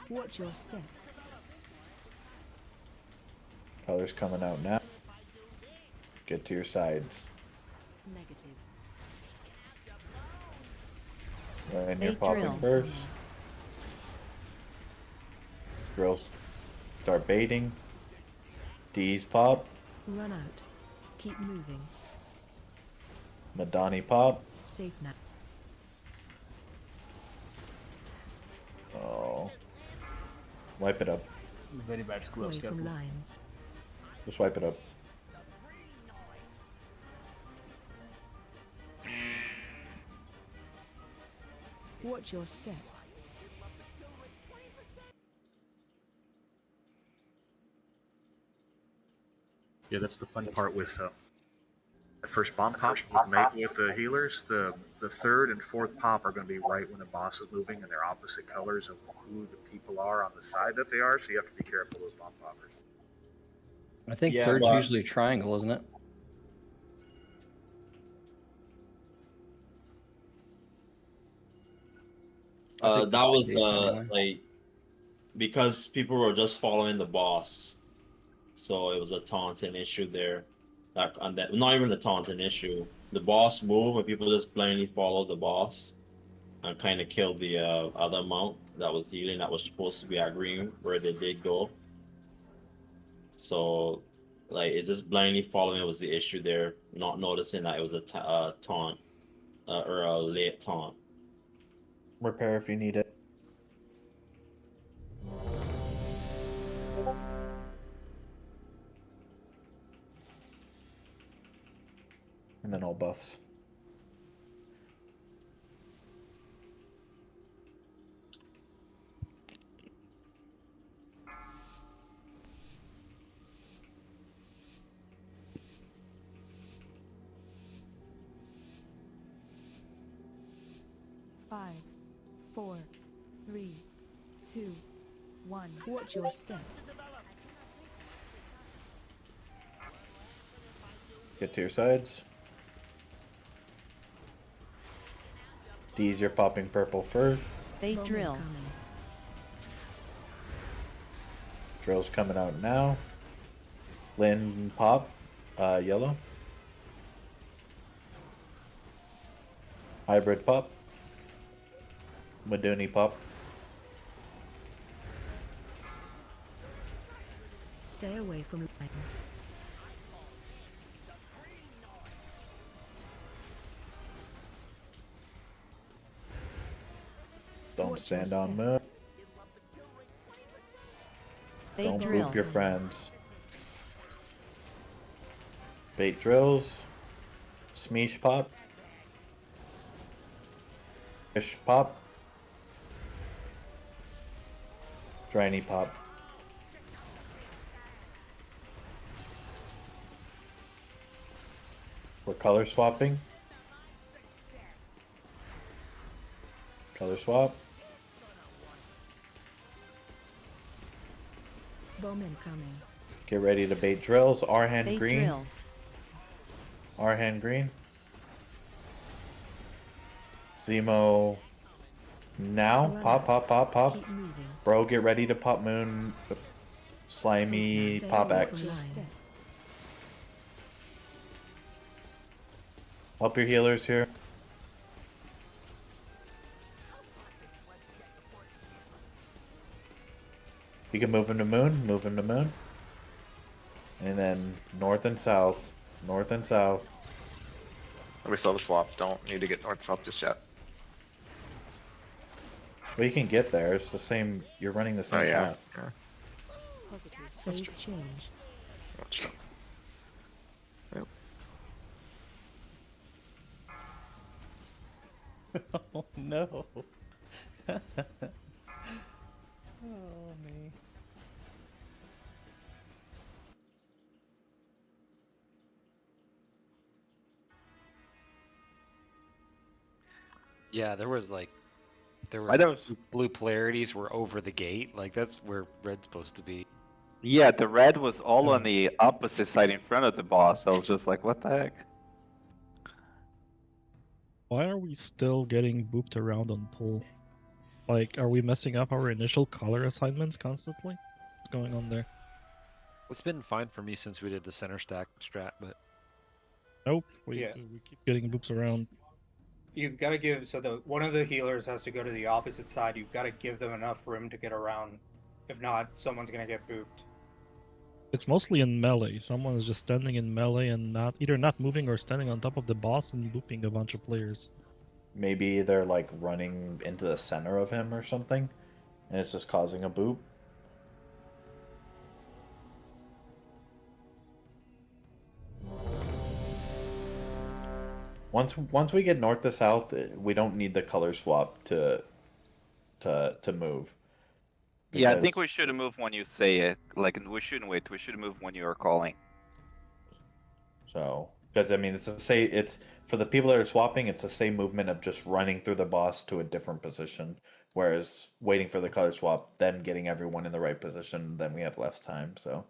Watch your step. Colors coming out now. Get to your sides. Negative. When you're Bait popping drills. first. Drills start baiting. D's pop. Run out. Keep moving. Madani pop. Safe now. Oh. Wipe it up. Very bad screw Away from lines. Just wipe it up. Watch your step. Yeah, that's the fun part with the first bomb pop with the healers. The third and fourth pop are going to be right when the boss is moving, and they're opposite colors of who the people are on the side that they are. So you have to be careful of those bomb poppers. I think Yeah, third's but- usually a triangle, isn't it? That was Dates anyway. like because people were just following the boss, so it was a taunting issue there. Like on that, not even the taunting issue. The boss moved, and people just blindly followed the boss, and kind of killed the other mount that was healing that was supposed to be agreeing where they did go. So, like, it's just blindly following was the issue there, not noticing that it was a taunt or a late taunt. Repair if you need it. And then all buffs. Five, 4, 3, 2, 1. Watch your step. Get to your sides. D's, you're popping purple first. Bait Bowman drills. coming. Drill's coming out now. Lynn pop, yellow. Hybrid pop. Maduni pop. Stay away from lines. Don't Watch your stand on step. move. Bait Don't drills. group your friends. Bait drills. Smeesh pop. Fish pop. Drainy pop. We're color swapping. Color swap. Bowman coming. Get ready to bait drills. Our hand Bait green. drills. Our hand green. Zemo. Now. Pop, pop, pop, pop. Keep moving. Bro, get ready to pop moon. Slimy Stay pop away X. from lines. Help your healers here. You can move him to moon, move him to moon. And then north and south, north and south. We still have a swap. Don't need to get north-south just yet. Well, you can get there. It's the same. You're running the same Oh, yeah. path. Yeah. Positive phase change. Gotcha. Yep. Oh no. Oh me. Yeah, there was like Why there was- blue polarities were over the gate. Like that's where red's supposed to be. Yeah, the red was all on the opposite side in front of the boss. I was just like, what the heck? Why are we still getting booped around on pull? Like, are we messing up our initial color assignments constantly? What's going on there? It's been fine for me since we did the center stack strat, but Nope, we Yeah. keep getting boops around. You've got to give one of the healers has to go to the opposite side. You've got to give them enough room to get around. If not, someone's gonna get booped. It's mostly in melee. Someone is just standing in melee and either not moving or standing on top of the boss and booping a bunch of players. Maybe they're like running into the center of him or something, and it's just causing a boop. Once we get north to south, we don't need the color swap to move. Yeah, I think Because- we should move when you say it. Like, we shouldn't wait. We should move when you are calling. So, because I mean, it's for the people that are swapping, it's the same movement of just running through the boss to a different position. Whereas waiting for the color swap, then getting everyone in the right position, then we have less time. So,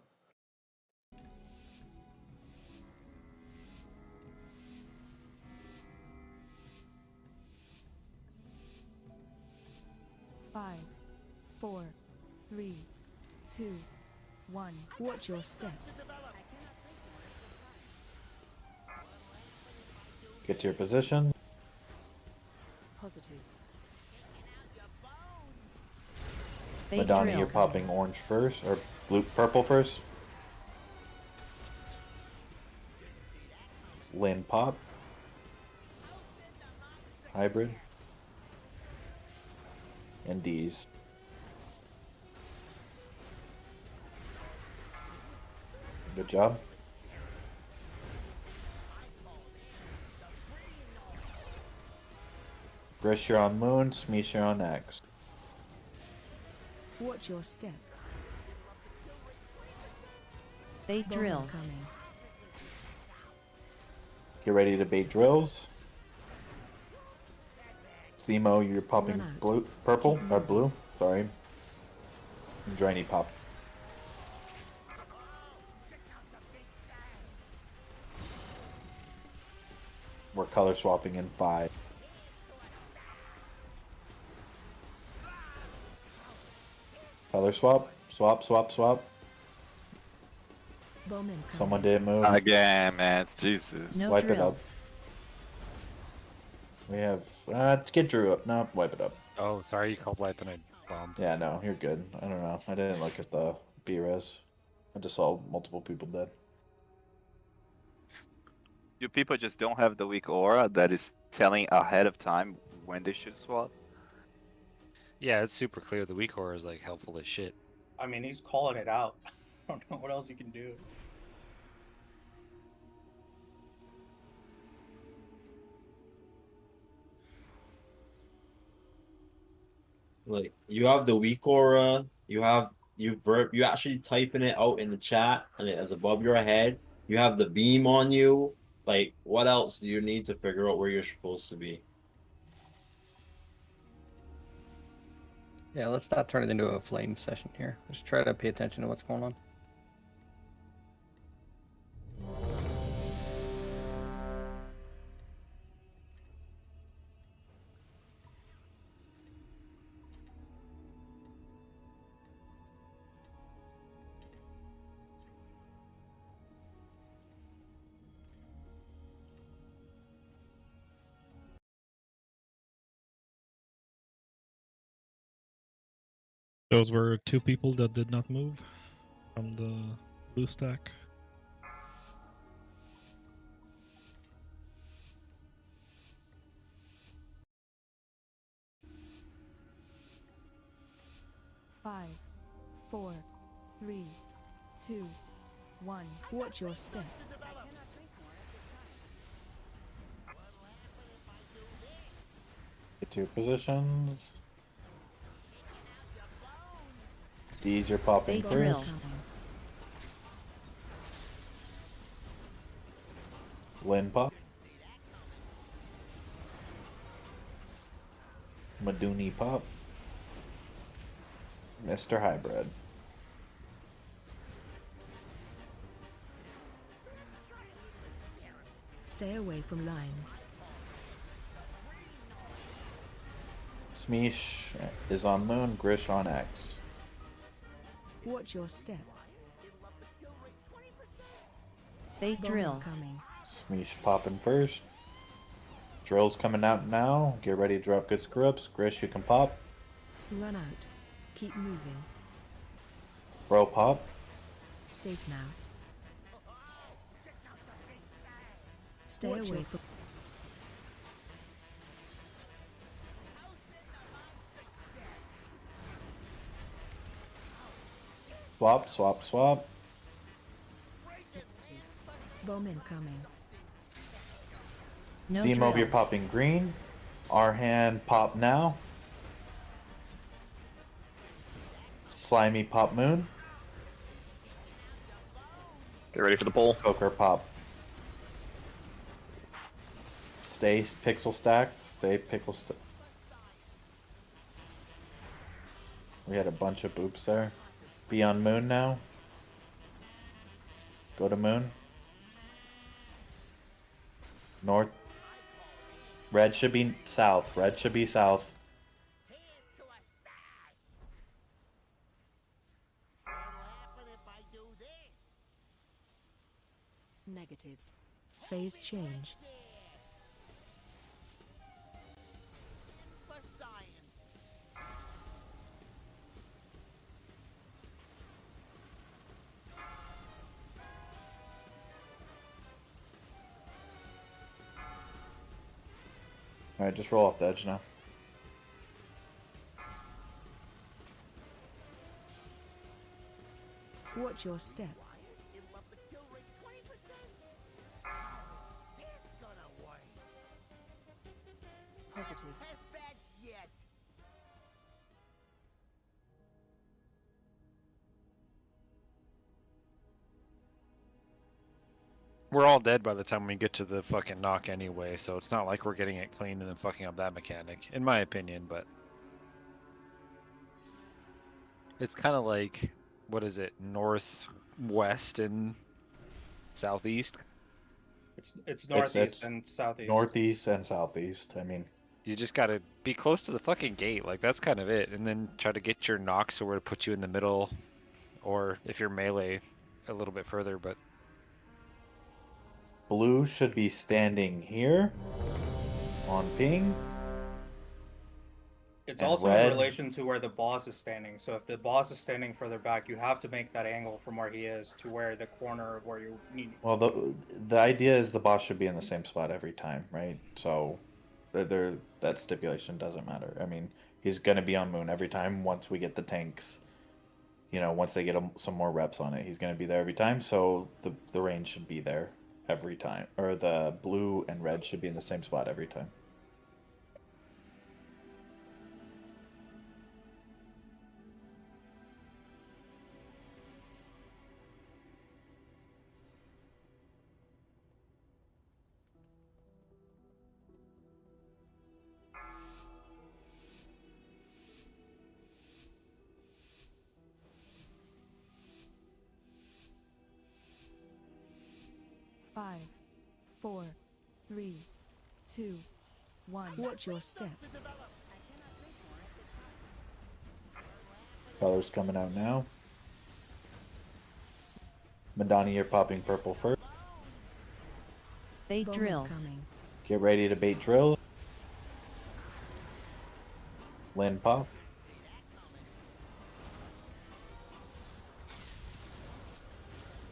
Five, 4, 3, 2, 1. Watch your step. get to your position. Positive. Bait Madonna, you're drills. popping orange first, or purple first. Lynn pop. Hybrid. And D's. Good job. Grish, you're on Moon. Smeesh, you're on X. Watch your step. Bait Bowman drills. coming. Get ready to bait drills. Zemo, you're popping Run out. blue, purple, Keep or moving. blue. Sorry. Drainy pop. We're color swapping in 5. Color swap. Swap, swap, swap. Bowman coming. Someone didn't move. Again, man. It's Jesus. No Wipe it up. drills. We have get Drew up. No, wipe it up. oh, sorry, you called wipe and I bombed. Yeah, no, you're good. I don't know. I didn't look at the B-res. I just saw multiple people dead. You people just don't have the weak aura that is telling ahead of time when they should swap. Yeah, it's super clear. The weak aura is like helpful as shit. I mean, he's calling it out. I don't know what else you can do. Like you have the weak aura, you actually typing it out in the chat and it is above your head. You have the beam on you. Like what else do you need to figure out where you're supposed to be? Yeah, let's not turn it into a flame session here. Just try to pay attention to what's going on. Those were 2 people that did not move from the blue stack. Five, 4, 3, 2, 1. Watch your step. Get to your positions. D's you're popping They first. drill. Lin pop. Maduni pop. Mr. Hybrid. Stay away from lines. Smeesh is on Moon, Grish on X. Watch your step. They Bomb drills. coming. Smeesh popping first. Drill's coming out now. Get ready to drop good screw-ups. Grish, you can pop. Run out. Keep moving. Bro pop. Safe now. Stay away from. Swap, swap, swap. Bomb incoming. No Zemo, you're drills. popping green. Our hand pop now. Slimy pop Moon. Get ready for the pull. Coker pop. Stay pixel stacked. Stay pixel stacked. We had a bunch of boops there. Be on Moon now. Go to Moon. North. Red should be south. Red should be south. Negative. Phase change. Alright, just roll off the edge now. Watch your step. Positive. We're all dead by the time we get to the fucking knock anyway, so it's not like we're getting it clean and then fucking up that mechanic, in my opinion, but... It's kind of like, what is it, northwest and southeast? It's northeast It's and southeast. Northeast and southeast. I mean, You just gotta be close to the fucking gate, like that's kind of it, and then try to get your knock so where to put you in the middle, or if you're melee, a little bit further, but... blue should be standing here on ping. It's and also red. in relation to where the boss is standing. So if the boss is standing further back, you have to make that angle from where he is to where the corner of where you need. Well, the idea is the boss should be in the same spot every time, right? So that stipulation doesn't matter. I mean, he's gonna be on Moon every time once we get the tanks. You know, once they get some more reps on it, he's gonna be there every time. So the range should be there every time, or the blue and red should be in the same spot every time. 5, 4, 3, 2, 1. Watch your step. Colors coming out now. Madani, you're popping purple first. Bait Bowman drills. coming. Get ready to bait drills. Lynn pop.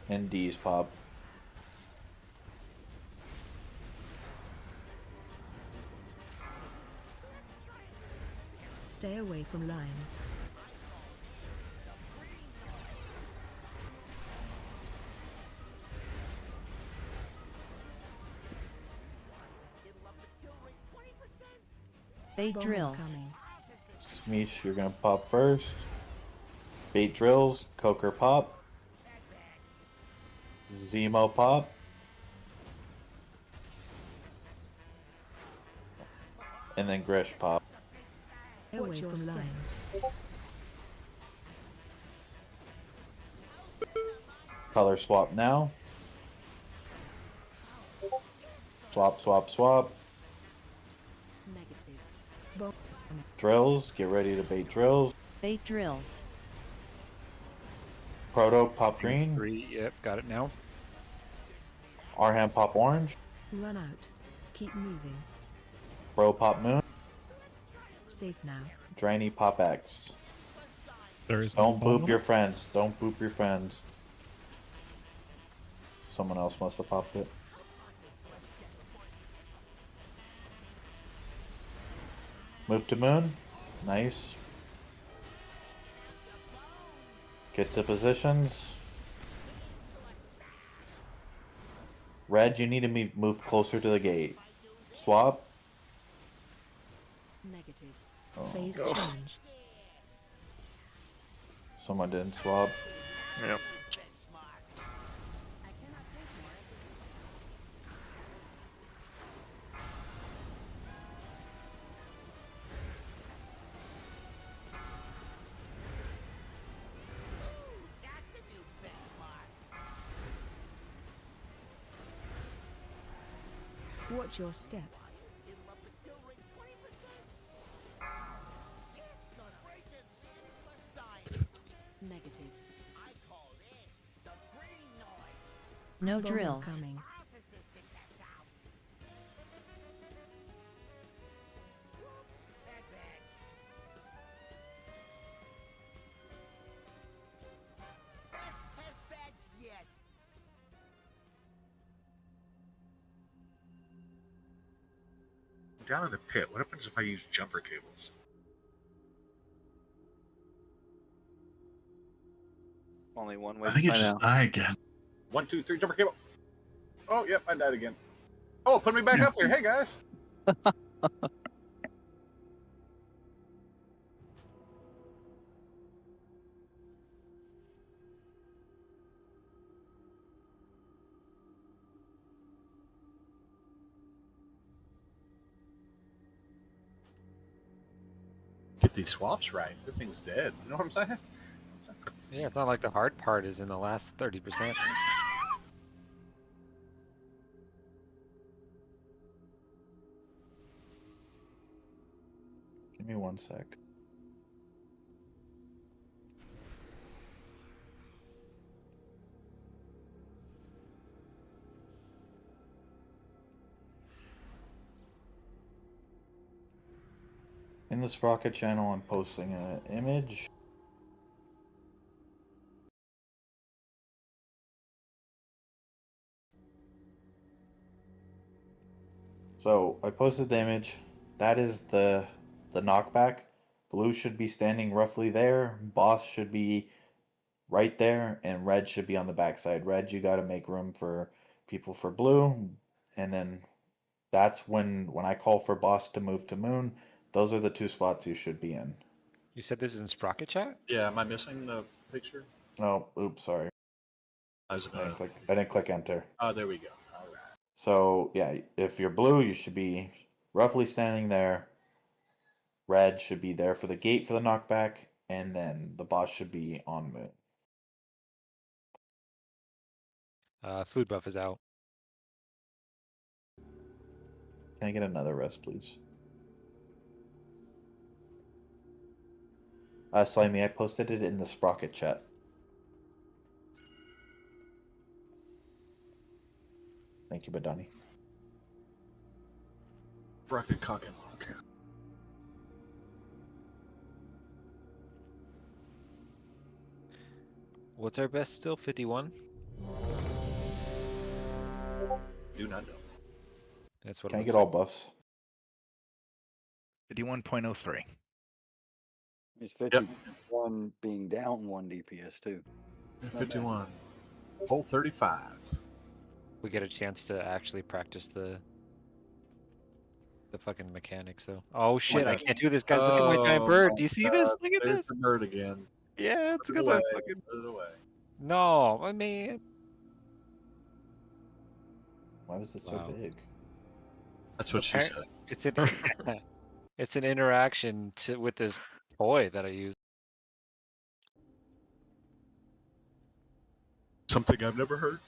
And D's pop. Stay away from lines. Bait Bowman drills. coming. Smeesh, you're gonna pop first. Bait drills, Coker pop. Zemo pop. And then Grish pop. Away from lines. Color swap now. Swap, swap, swap. Negative. Bowman. Drills, get ready to bait drills. Bait drills. Proto pop green. 3, yep, got it now. Arham pop orange. Run out. Keep moving. Bro pop moon. Safe now. Drainy pop X. There is Don't no boop bottom. your friends. Don't boop your friends. Someone else must have popped it. Move to moon. Nice. Get to positions. Red, you need to move closer to the gate. Swap. Negative. Oh. Phase Oh. change. Someone didn't swap. Yep. Watch your step. Negative. No Bowman drills. coming. Down in the pit, what happens if I use jumper cables? Only one way I think to it's find just out. die again. 1, 2, 3, jumper cable. Oh, yep, I died again. Oh, put me back Yeah. up here. Hey, guys. Get these swaps right. The thing's dead. You know what I'm saying? Yeah, it's not like the hard part is in the last 30%. Give me 1 sec. In the Sprocket channel, I'm posting an image. So I posted the image. That is the knockback. Blue should be standing roughly there. Boss should be right there, and red should be on the backside. Red, you got to make room for people for blue, and then that's when I call for boss to move to moon. Those are the 2 spots you should be in. You said this is in Sprocket chat? Yeah, am I missing the picture? Oh, oops, sorry. I didn't click enter. Oh, there we go. All right. So yeah, if you're blue, you should be roughly standing there. Red should be there for the gate for the knockback, and then the boss should be on moon. Food buff is out. Can I get another rest, please? Slimy, I posted it in the Sprocket chat. Thank you, Badani. Bracket cock and lock. What's our best still? 51? Do not know. That's what Can I it get looks all like. buffs? 51.03. It's 51 being down 1 DPS too. 51. Hole 35. We get a chance to actually practice the fucking mechanics, though. Oh shit, I can't do this, guys. Look at my giant bird. Do you see this? Look at There's this. the bird again. Yeah, it's Put it because away. I'm fucking. Put it away. No, my man. Why was this Wow. so big? That's what she said. It's an it's an interaction with this toy that I use. Something I've never heard.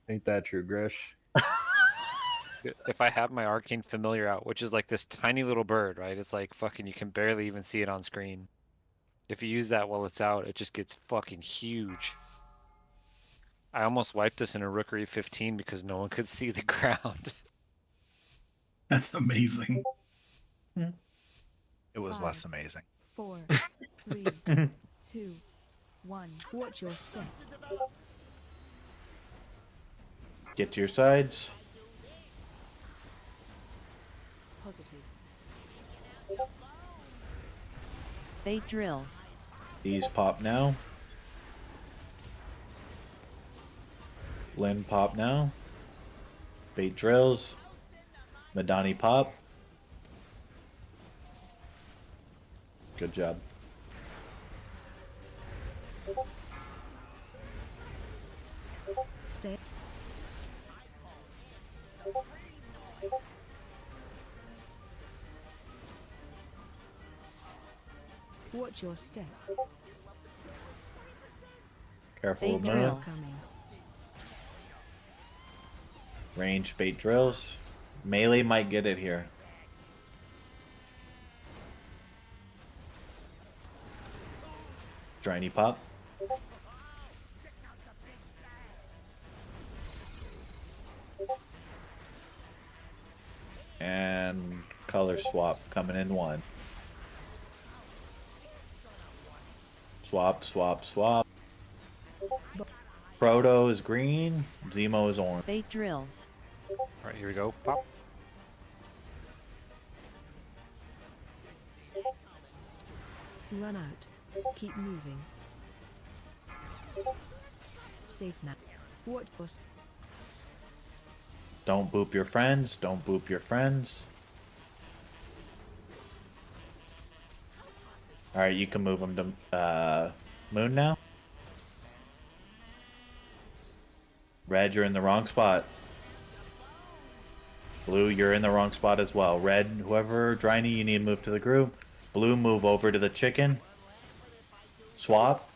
Ain't that true, Grish? If I have my arcane familiar out, which is like this tiny little bird, right? It's like fucking, you can barely even see it on screen. If you use that while it's out, it just gets fucking huge. I almost wiped this in a Rookery 15 because no one could see the ground. That's amazing. It was 5, less amazing. 4, 3, 2, 1. Watch your step. Get to your sides. Positive. Bait drills. These pop now. Lynn pop now. Bait drills. Madani pop. Good job. Stay. Watch your step. Careful Bait with move. drills. Coming. Range bait drills. Melee might get it here. Driny pop. And color swap coming in 1. Swap, swap, swap. Proto is green. Zemo is orange. Bait drills. Alright, here we go. Pop. Run out. Keep moving. Safe now. Watch your step. Don't boop your friends. Don't boop your friends. Alright, you can move them to Moon now. Red, you're in the wrong spot. Blue, you're in the wrong spot as well. Red, whoever, Dryny, you need to move to the group. Blue, move over to the chicken. Swap.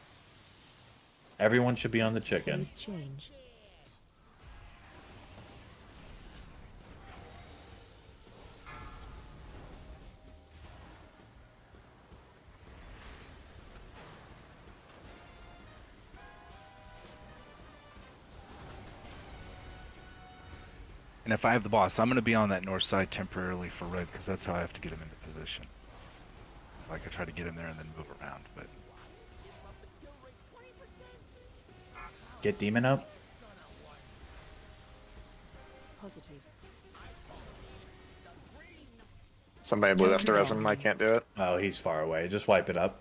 Everyone should be on the chicken. Things change. And if I have the boss, I'm going to be on that north side temporarily for red because that's how I have to get him into position. Like I try to get him there and then move around, but Get demon up. Positive. Somebody blew up the resin. I can't do it. Oh, he's far away. Just wipe it up.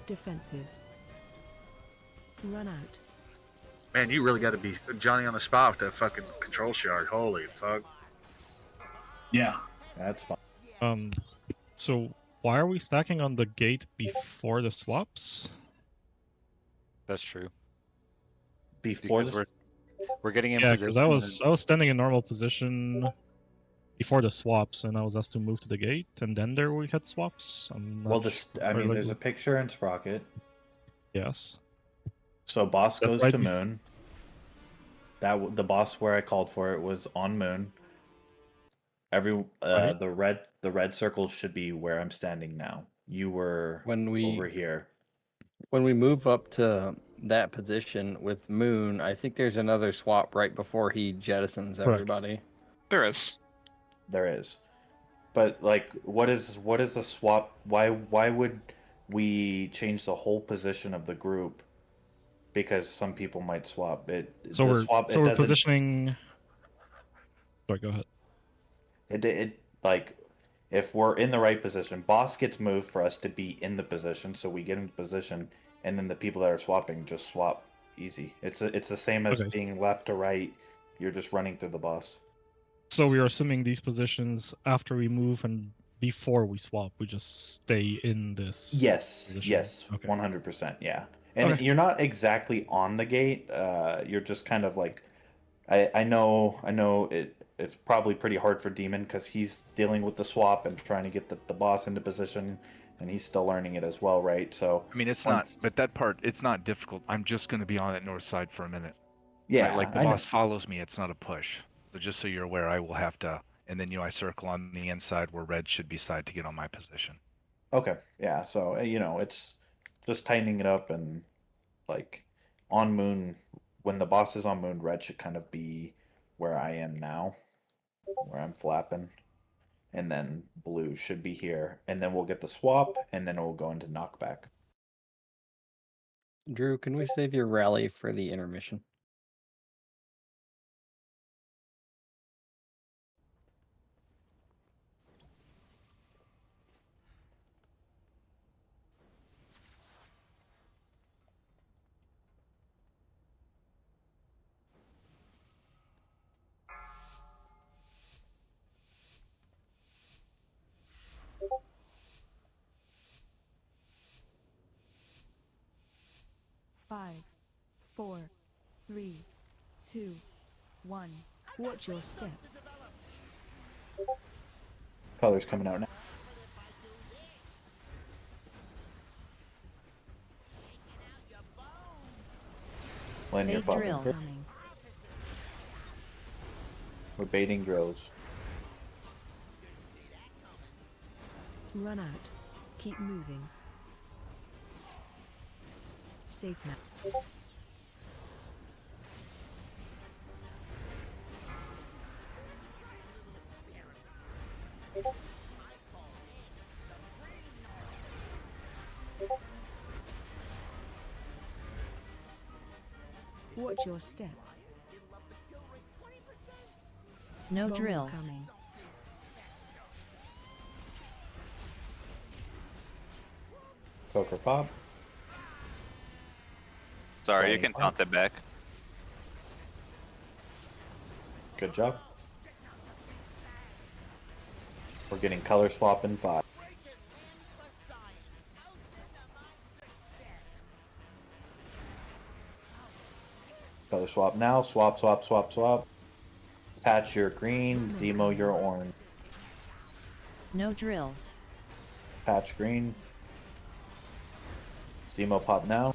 Defensive. Run out. Man, you really got to be Johnny on the spot with that fucking control shard. Holy fuck. Yeah. That's fine. So why are we stacking on the gate before the swaps? That's true. Before Because we're getting in Yeah, position. because I was standing in normal position before the swaps, and I was asked to move to the gate, and then there we had swaps. I'm not Well, this, I sure, mean, like, there's a picture in Sprocket. yes. So boss That's goes right to bef- moon. The boss where I called for it was on moon. Every Right. the red circle should be where I'm standing now. You were When we over here. when we move up to that position with Moon, I think there's another swap right before he jettisons everybody. There is. There is. But like what is a swap? Why would we change the whole position of the group? Because some people might swap. So The we're swap so it we're doesn't positioning. Sorry, go ahead. it like if we're in the right position, boss gets moved for us to be in the position, so we get into position, and then the people that are swapping just swap easy. It's the same as Okay. being left to right. You're just running through the boss. So we are assuming these positions after we move and before we swap, we just stay in this. Yes, position. yes, Okay. 100%, yeah. And Okay. you're not exactly on the gate. You're just kind of like, I know it's probably pretty hard for Demon because he's dealing with the swap and trying to get the boss into position, and he's still learning it as well, right? So I mean, it's once- not, but that part, it's not difficult. I'm just going to be on that north side for a minute. Yeah, Right? Like the I know. boss follows me, it's not a push. So just so you're aware, I will have to, and then I circle on the inside where red should be side to get on my position. Okay, yeah. So it's just tightening it up and like on moon when the boss is on moon, red should kind of be where I am now, where I'm flapping. And then blue should be here, and then we'll get the swap, and then it will go into knockback. Drew, can we save your rally for the intermission? Five, 4, 3, 2, 1. Watch your step. Colors coming out now. When you're Bait popping drills. first. We're baiting drills. Run out. Keep moving. Safe map. Watch your step. No Bomb drills. coming. Poker pop. Sorry, you Tony can count it back. Good job. We're getting color swap in 5. Color swap now. Swap, swap, swap, swap. Patch your green. Zemo your orange. No drills. Patch green. Zemo pop now.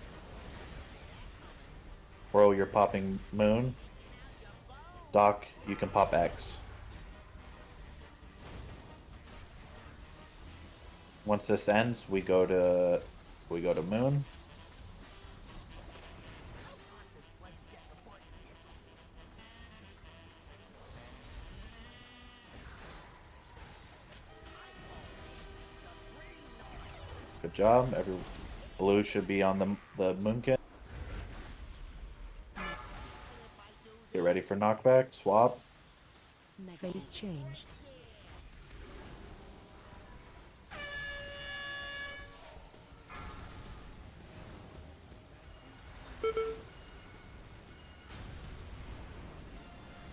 Bro, you're popping moon. Doc, you can pop X. Once this ends, we go to moon. Good job. Every blue should be on the moon kit. Get ready for knockback. Swap. Phase change.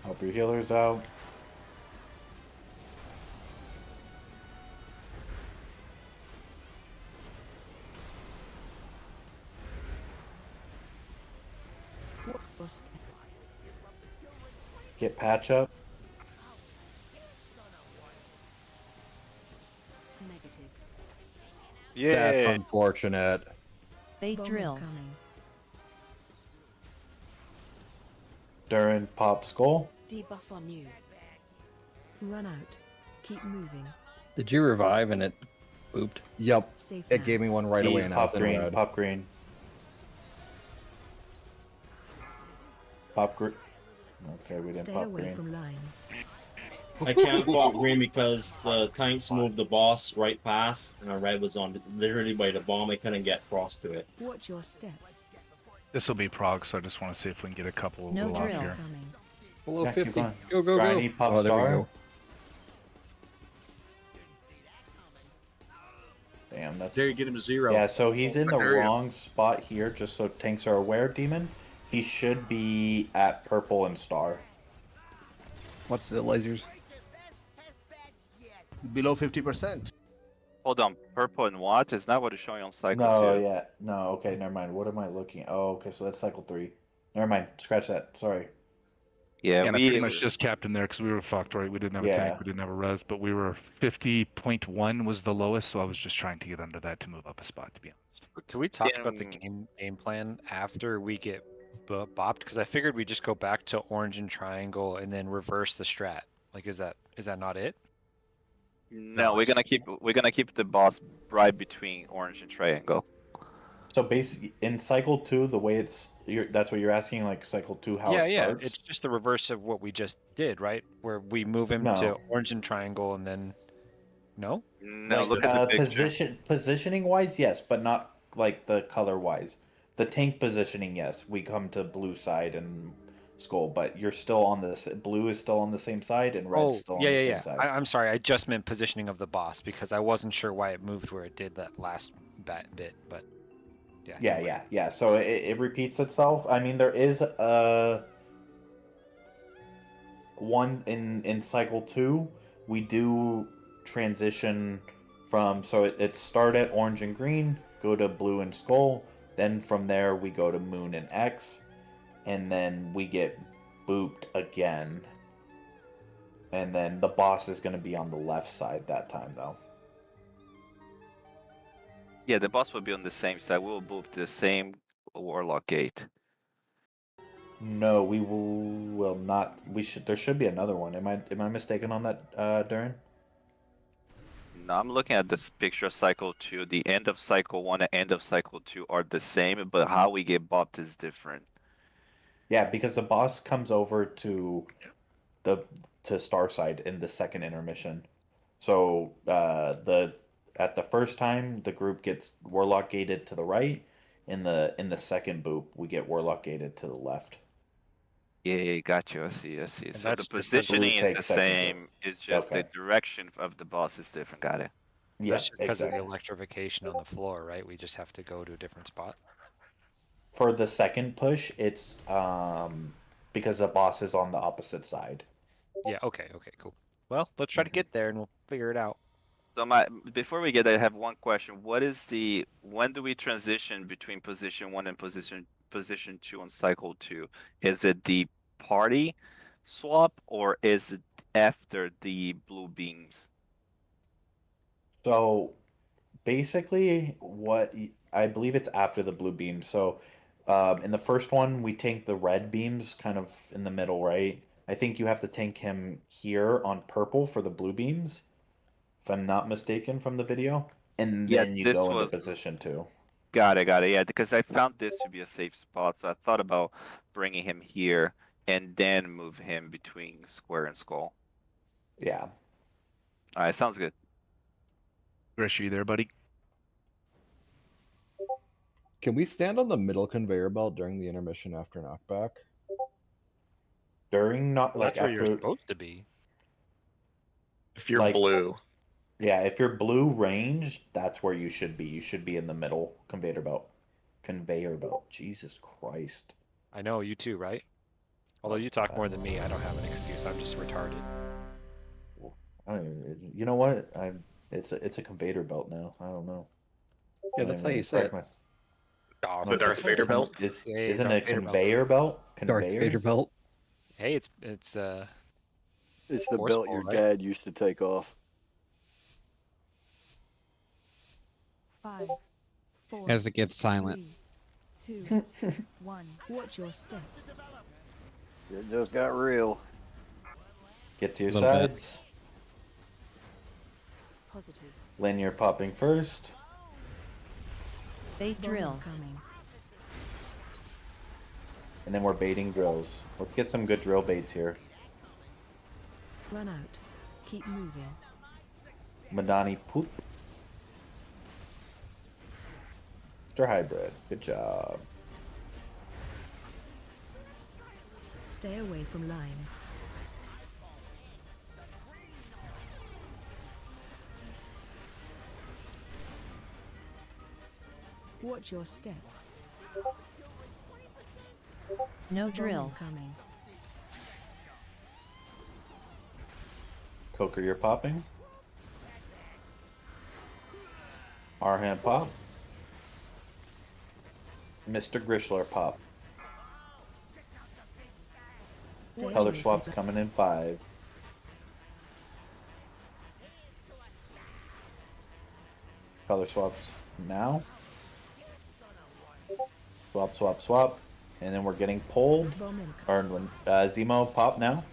Help your healers out. Watch your step. Get patch up. Negative. That's Yeah. unfortunate. Bait Bomb drills. incoming. Durin, pop, skull. Debuff on you. Run out. Keep moving. Did you revive and it booped? Yep. Safe It now. gave me one right away D's, and I pop was in green, red. pop green. Pop green. Okay, we didn't Stay pop away green. from lines. I can't pop green because the tanks moved the boss right past, and our red was on literally by the bomb. I couldn't get across to it. Watch your step. This will be Prog, so I just want to see if we can get a couple No little off here. drills. Coming. Below Yeah, keep 50. going. Go, go, Briny, go. pop Oh, there we star. go. Damn, that's... There you get him to 0. Yeah, so he's in the There you go. wrong spot here, just so tanks are aware, Demon. He should be at purple and star. What's the lasers? Below 50%. Hold on, purple and what? Is that what it's showing on cycle No, 2? yeah. No, okay, never mind. What am I looking at? Oh, okay, so that's cycle 3. Never mind. Scratch that. Sorry. Yeah, And I we pretty much just capped him there because we were fucked, right? We didn't have a Yeah. tank, we didn't have a res, but we were 50.1 was the lowest, so I was just trying to get under that to move up a spot, to be honest. Can we talk about the game plan after we get bopped? Because I figured we'd just go back to orange and triangle and then reverse the strat. Like, is that not it? No, we're gonna keep the boss right between orange and triangle. So basically, in cycle 2, the way it's that's what you're asking, like cycle 2, how it yeah, starts. it's just the reverse of what we just did, right? Where we move him to No. orange and triangle, and then no. No, Like, look at the picture. positioning wise, yes, but not like the color wise. The tank positioning, yes, we come to blue side and skull, but you're still on this. Blue is still on the same side, and red's still on the same side. I'm sorry, I just meant positioning of the boss because I wasn't sure why it moved where it did that last bit, but yeah. Yeah. So it repeats itself. I mean, there is one in cycle 2. We do transition from, so it start at orange and green, go to blue and skull. Then from there we go to moon and X, and then we get booped again. And then the boss is going to be on the left side that time, though. Yeah, the boss will be on the same side. We will boop the same warlock gate. No, we will not. We should. There should be another one. Am I mistaken on that, Durin? No, I'm looking at this picture of cycle 2. The end of cycle 1 and end of cycle 2 are the same, but how we get bopped is different. Yeah, because the boss comes over to Star Side in the second intermission. So at the first time the group gets warlock gated to the right. In the second boop, we get warlock gated to the left. Yeah, got you. I see. So the that's just the positioning blue is take the second same. It's just Okay. the direction of the boss is different. Got it. Yeah, That's just because exactly. of the electrification on the floor, right? We just have to go to a different spot. For the second push, it's because the boss is on the opposite side. Yeah. Okay. Cool. Well, let's try to get there and we'll figure it out. So before we get there, I have one question. When do we transition between position 1 and position 2 on cycle 2? Is it the party swap or is it after the blue beams? So basically, I believe it's after the blue beam. So in the first one, we tank the red beams kind of in the middle, right? I think you have to tank him here on purple for the blue beams, if I'm not mistaken from the video. And Yeah, then you this go was- into position 2. Got it. Yeah, because I found this to be a safe spot, so I thought about bringing him here and then move him between square and skull. Yeah. All right, sounds good. Grish, you there, buddy? Can we stand on the middle conveyor belt during the intermission after knockback? During not like That's where after you're supposed to be. If you're like- blue. Yeah, if you're blue range, that's where you should be. You should be in the middle conveyor belt. Jesus Christ. I know, you too, right? Although you talk more than me, I don't have an excuse. I'm just retarded. You know what? It's a conveyor belt now. I don't know. Yeah, that's how you say it. The Darth Vader belt? Isn't it a conveyor belt? Darth Vader belt. Hey, it's It's the forceful, belt your right? dad used to take off. 5, 4. As it gets silent. 3, 2, 1. Watch your step. It just got real. Get to your Little bit. sides. Positive. Lynn, you're popping first. Bait drills. Coming. And then we're baiting drills. Let's get some good drill baits here. Run out. Keep moving. Madani poop. Mr. Hybrid. Good job. Stay away from lines. Watch your step. No Bomb drills. incoming. Coker, you're popping. Our hand pop. Mr. Grishler pop. Color swaps coming in 5. Color swaps now. Swap, swap, swap. And then we're getting pulled. Bomb incoming. Or Zemo pop now.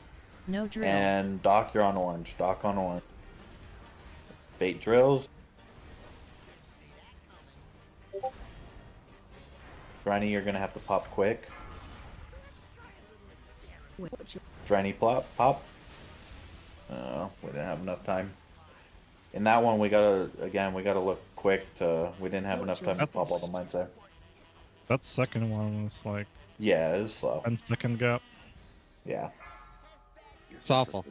No drills. And Doc, you're on orange. Doc on orange. Bait drills. Dranny, you're gonna have to pop quick. Watch your Dranny pop. We didn't have enough time. In that one, we gotta look quick to. We didn't have enough time to pop all the mines there. That second one was like Yeah, it was slow. 10-second gap. Yeah. It's awful.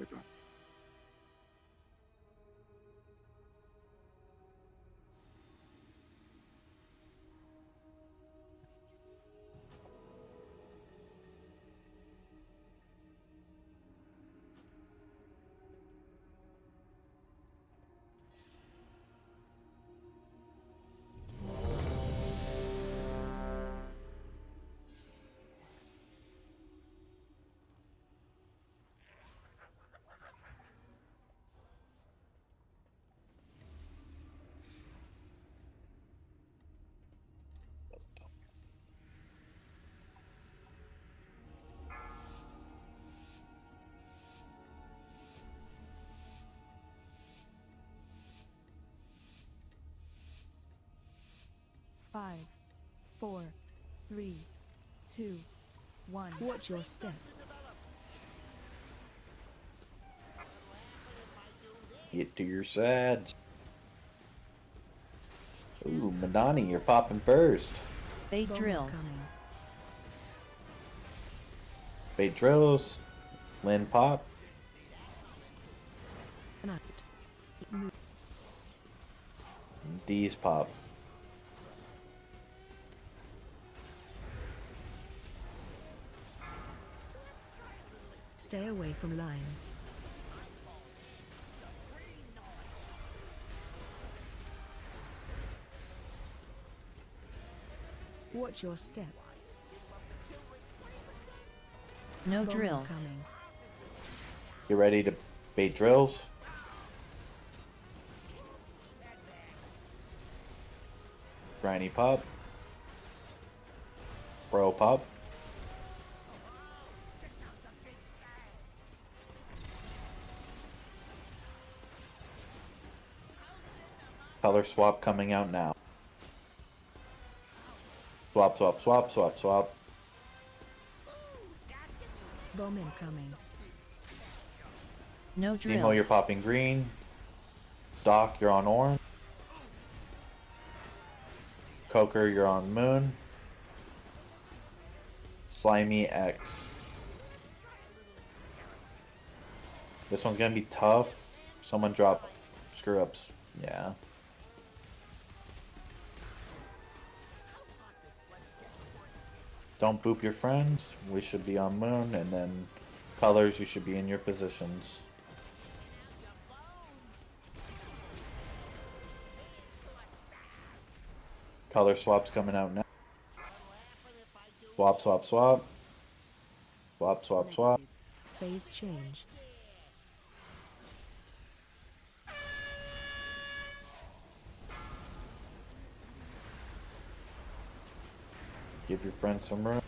Five, 4, 3, 2, 1. Watch your step. Get to your sides. Ooh, Madani, you're popping first. Bait Bomb drills. incoming. Bait drills. Lynn pop. Run out. Move. D's pop. Stay away from lines. Watch your step. No Bomb drills. incoming. You ready to bait drills? Briny pop. Bro pop. Color swap coming out now. Swap, swap, swap, swap, swap. Bomb incoming. No drills. Zemo, you're popping green. Doc, you're on orange. Coker, you're on moon. Slimy X. This one's gonna be tough. Someone drop screw ups. Yeah. Don't boop your friends. We should be on moon, and then colors, you should be in your positions. Color swaps coming out now. Swap, swap, swap. Swap, swap, swap. Phase change. Give your friends some room.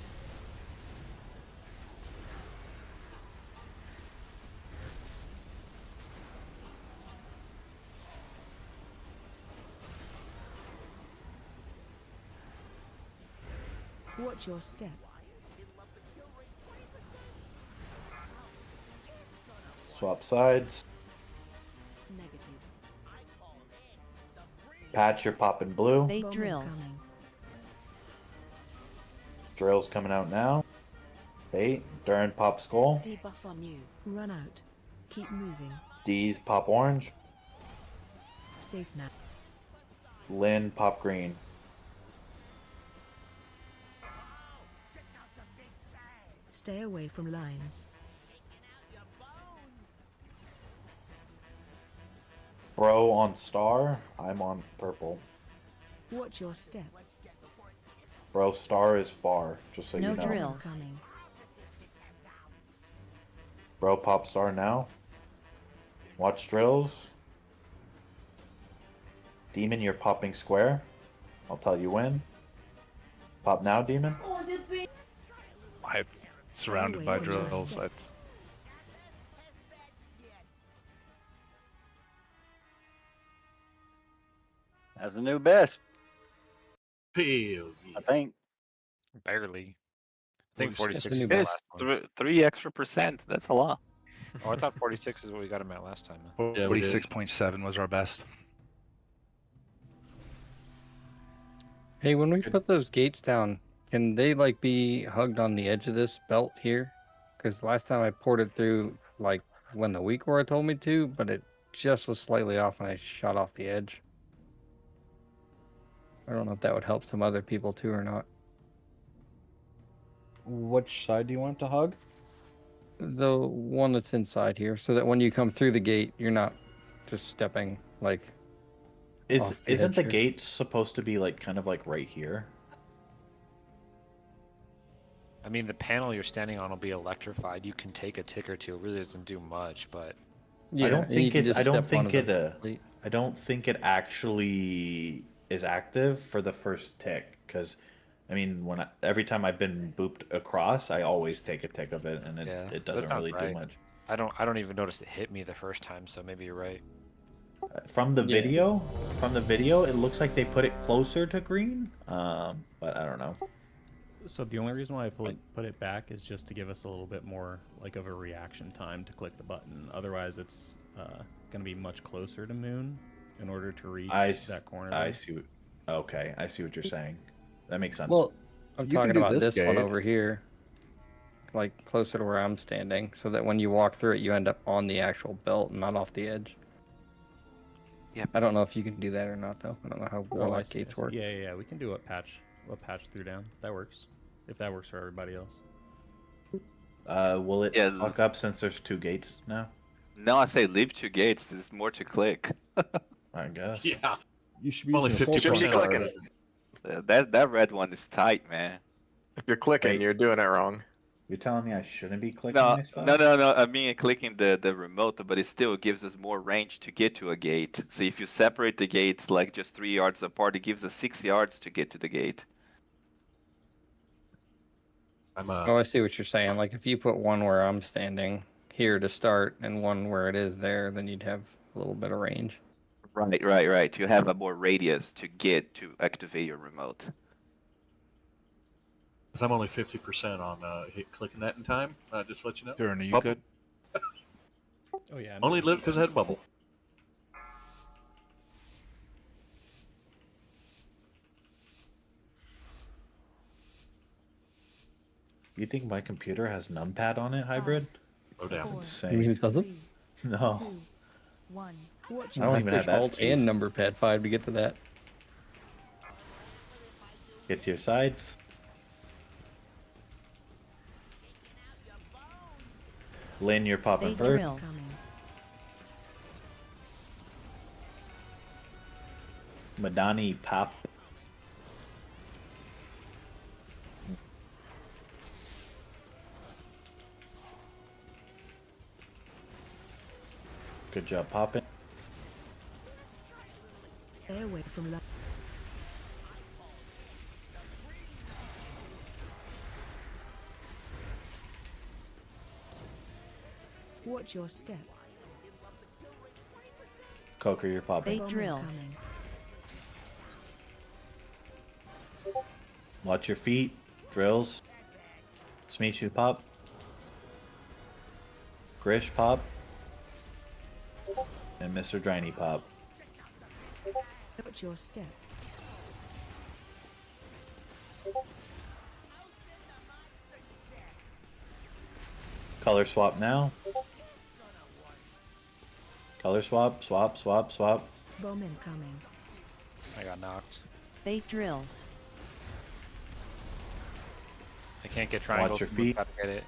Watch your step. Swap sides. Negative. Patch, you're popping blue. Bait drills. Drill's coming out now. Bait. Durin pop skull. Debuff on you. Run out. Keep moving. D's pop orange. Safe now. Lin pop green. Stay away from lines. Bro on star. I'm on purple. Watch your step. Bro, star is far, just so No you know. drills. Coming. Bro, pop star now. Watch drills. Demon, you're popping square. I'll tell you when. Pop now, Demon. I'm surrounded by drills. That's... That's the new best, Hell yeah. I think. Barely. I think Well, it's 46 is the the new last best. one. 3 extra percent. That's a lot. Oh, I thought 46 is what we got him at last time. Man. Yeah, we did. 46.7 was our best. Hey, when we put those gates down, can they like be hugged on the edge of this belt here? Because last time I poured it through, like when the weak aura told me to, but it just was slightly off and I shot off the edge. I don't know if that would help some other people too or not. Which side do you want to hug? The one that's inside here, so that when you come through the gate, you're not just stepping like. off Isn't edge the here. gate supposed to be like kind of like right here? I mean, the panel you're standing on will be electrified. You can take a tick or two. It really doesn't do much, but Yeah, I don't and you think can it. just I don't step think onto it. the I don't think it actually is active for the first tick because, I mean, every time I've been booped across, I always take a tick of it, and it that's doesn't not really do right. much. I don't even notice it hit me the first time. So maybe you're right. From the Yeah. video, it looks like they put it closer to green. But I don't know. So the only reason why I put it back is just to give us a little bit more like of a reaction time to click the button. Otherwise, it's going to be much closer to Moon in order to reach that corner. I see. Okay, I see what you're saying. That makes sense. Well, I'm you can talking do about this one gate. over here, like closer to where I'm standing, so that when you walk through it, you end up on the actual belt, and not off the edge. Yep. I don't know if you can do that or not, though. I don't know how I warlock see, I gates see. work. Yeah. We can do a patch through down. That works. If that works for everybody else. Will it Yeah, fuck up since there's 2 gates now? No, I say leave 2 gates. There's more to click. I guess. Yeah. You should be Only using a 50% full clicking. That red one is tight, man. If you're clicking, Wait. you're doing it wrong. You're telling me I shouldn't be clicking No, my stuff? no. I mean clicking the remote, but it still gives us more range to get to a gate. So if you separate the gates like just 3 yards apart, it gives us 6 yards to get to the gate. Oh, I see what you're saying. Like if you put one where I'm standing here to start and one where it is there, then you'd have a little bit of range. Right. You have a more radius to get to activate your remote. Because I'm only 50% on clicking that in time. Just to let you know. Durin, are you Bubble. good? Oh yeah. Only lived because I had bubble. You think my computer has numpad on it, hybrid? Oh damn. That's You mean insane. it doesn't? No. 2, 1. Watch I your don't even have step. that Alt piece. and number pad 5 to get to that. Get to your sides. Lynn, you're popping Bait first. drills. Coming. Madani pop. Good job popping. Stay away from lines. Watch your step. Coker, you're popping. Bait drills. Coming. Watch your feet. Drills. Smeeshu pop. Grish pop. And Mr. Driney pop. Watch your step. Color swap now. Color swap, swap, swap, swap. Bomb incoming. I got knocked. Bait drills. I can't get triangles. Watch your Someone's feet. got to get it.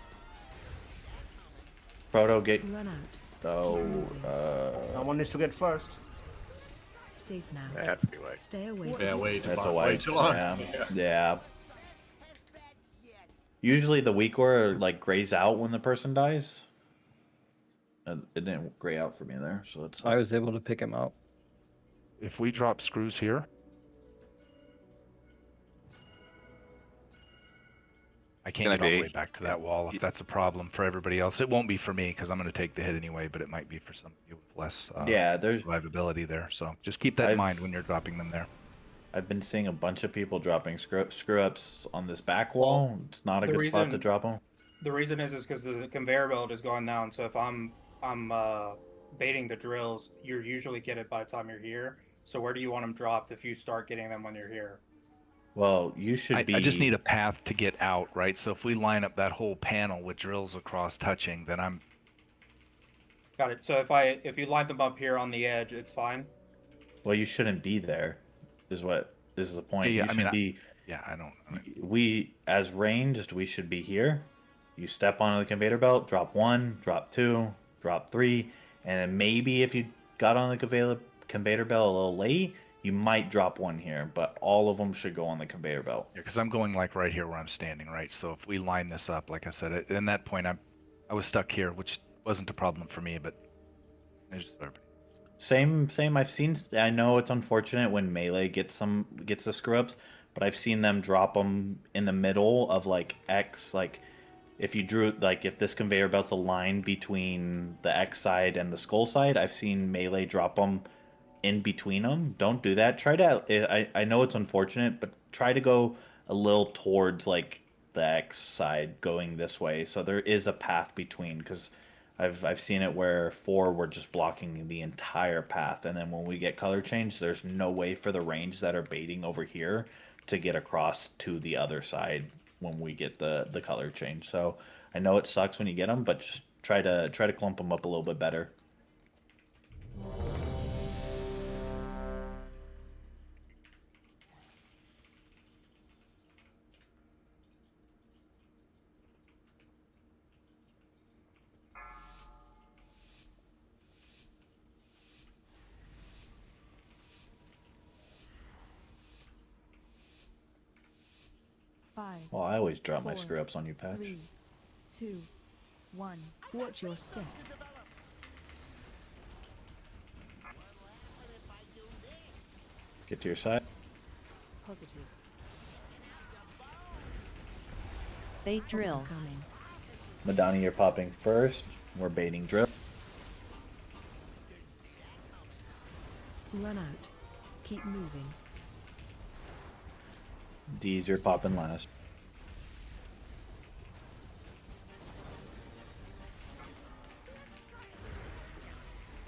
Proto get. Run out. Oh, Someone needs to get first. Safe now. That had to be like. Stay away. Yeah, way too That's a long. white. Way too long. Yeah. Yeah. Usually the weak aura like grays out when the person dies. It didn't gray out for me there, so that's. I was able to pick him out. If we drop screws here, I can't Gonna get all the be- way back to that wall if that's a problem for everybody else. It won't be for me because I'm going to take the hit anyway, but it might be for some of you with less Yeah, there's. survivability there. So just keep that in mind when you're dropping them there. I've been seeing a bunch of people dropping screw ups on this back wall. It's not a The good spot to reason- drop them. The reason is because the conveyor belt is going down. So if I'm baiting the drills, you usually get it by the time you're here. So where do you want them dropped if you start getting them when you're here? Well, you should I be. just need a path to get out, right? So if we line up that whole panel with drills across touching, then I'm Got it. So if you line them up here on the edge, it's fine. Well, you shouldn't be there. Is the point? Yeah, you I should mean, be. yeah, I don't. We as ranged, we should be here. You step onto the conveyor belt, drop 1, drop 2, drop 3, and then maybe if you got on the conveyor belt a little late, you might drop 1 here. But all of them should go on the conveyor belt. Yeah, because I'm going like right here where I'm standing, right? So if we line this up, like I said, at that point I was stuck here, which wasn't a problem for me, but I just Same. I've seen. I know it's unfortunate when melee gets the screw ups, but I've seen them drop them in the middle of like X. Like if you drew if this conveyor belt's a line between the X side and the skull side, I've seen melee drop them in between them. Don't do that. Try to. I know it's unfortunate, but try to go a little towards like the X side, going this way, so there is a path between because. I've seen it where 4 were just blocking the entire path, and then when we get color change, there's no way for the range that are baiting over here to get across to the other side when we get the color change. So I know it sucks when you get them, but just try to clump them up a little bit better. Five. Well, I always drop my 4, screw ups on you, Patch. 3, 2, 1. Watch your step. Get to your side. Positive. Bait drills. Madani, you're popping first. We're baiting drill. Run out. Keep moving. D's, you're popping last.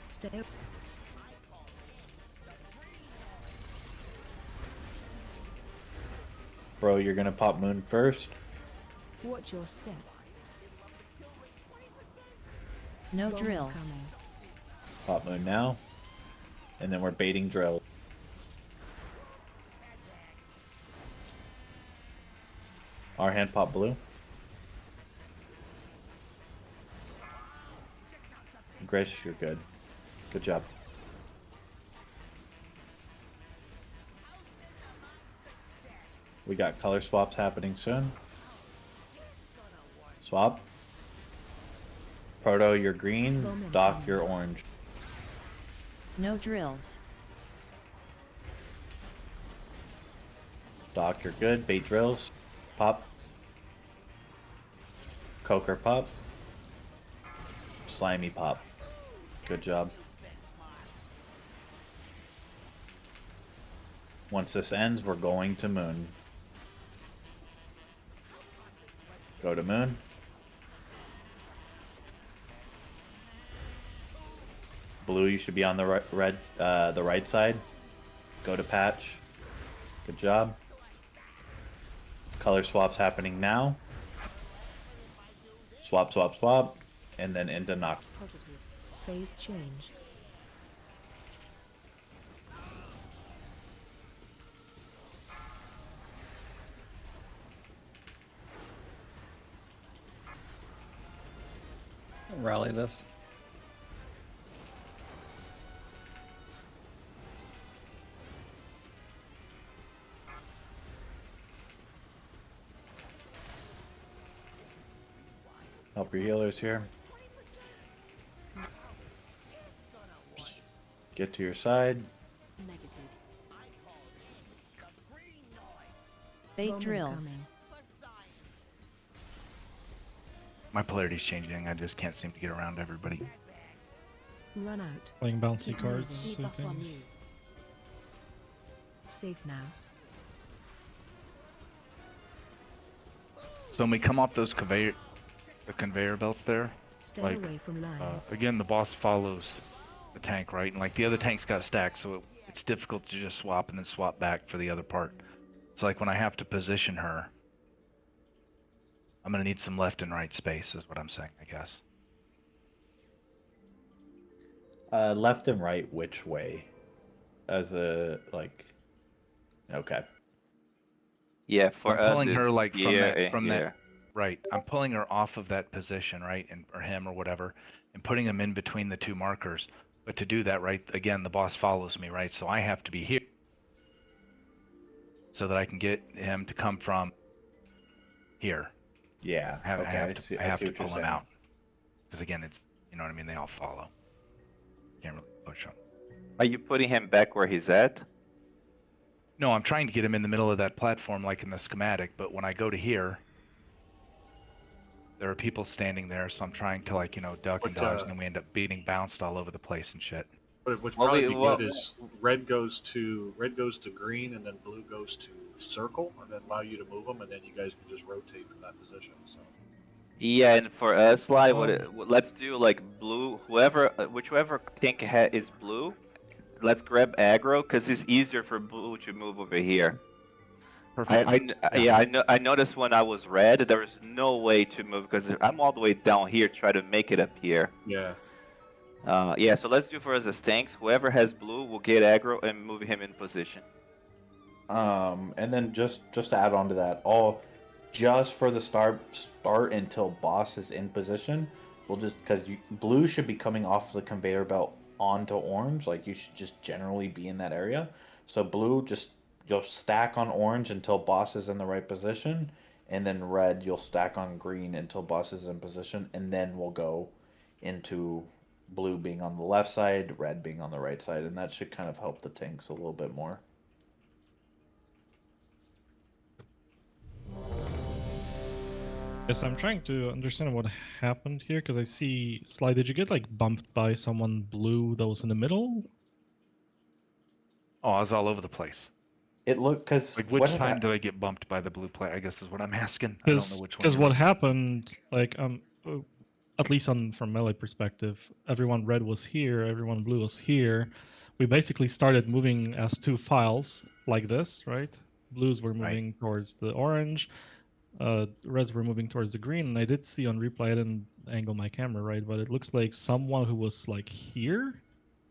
Stay up. Bro, you're gonna pop moon first. Watch your step. No Bomb drills. incoming. Pop moon now. And then we're baiting drill. Our hand pop blue. Grace, you're good. Good job. We got color swaps happening soon. Swap. Proto, you're green. Doc, you're orange. No drills. Doc, you're good. Bait drills. Pop. Coker pop. Slimy pop. Good job. Once this ends, we're going to moon. Go to moon. Blue, you should be on the the right side. Go to patch. Good job. Color swap's happening now. Swap, swap, swap, and then into knock. Positive. Phase change. Rally this. Help your healers here. Get to your side. Bait Bomb drills. incoming. My polarity's changing. I just can't seem to get around everybody. Run out. Playing bouncy Keep cards, moving. I Debuff on think. you. Safe now. So when we come off those conveyor belts there, Stay like away from lines. again, the boss follows the tank, right? And like the other tanks got stacked, so it's difficult to just swap and then swap back for the other part. So like when I have to position her, I'm gonna need some left and right space, is what I'm saying, I guess. Left and right, which way? As a like. Okay. Yeah, for I'm us, pulling her it's like here and from here. that. Right, I'm pulling her off of that position, right, and or him or whatever, and putting him in between the two markers. But to do that, right, again, the boss follows me, right? So I have to be here so that I can get him to come from here. Yeah. I have, okay. I have to, see, I have see to what you're pull him saying. out because again, it's you know what I mean. They all follow. Can't really push him. Are you putting him back where he's at? No, I'm trying to get him in the middle of that platform, like in the schematic. But when I go to here, there are people standing there, so I'm trying to like duck and dodge, and then we end up being bounced all over the place and shit. But what's Well, probably we- be well- good is red goes to green, and then blue goes to circle, and then allow you to move them, and then you guys can just rotate from that position. So Yeah, and for us, like, Oh. let's do like blue. Whichever tank is blue, let's grab aggro because it's easier for blue to move over here. Perfect. I noticed when I was red, there was no way to move because I'm all the way down here trying to make it up here. yeah, Yeah, so let's do for us as tanks. Whoever has blue will get aggro and move him in position. And then just to add on to that, just for the start until boss is in position, we'll just because blue should be coming off the conveyor belt onto orange, like you should just generally be in that area. So blue, you'll stack on orange until boss is in the right position, and then red you'll stack on green until boss is in position, and then we'll go into blue being on the left side, red being on the right side, and that should kind of help the tanks a little bit more. Yes, I'm trying to understand what happened here because I see Sly. Did you get like bumped by someone blue that was in the middle? Oh, I was all over the place. It looked because Like which time did I get bumped by the blue play? I guess is what I'm asking. I don't know which one. Because you're what on. happened, like at least from melee perspective, everyone red was here, everyone blue was here. We basically started moving as two files like this, right? Blues were moving towards the orange, reds were moving towards the green. And I did see on replay, I didn't angle my camera right, but it looks like someone who was like here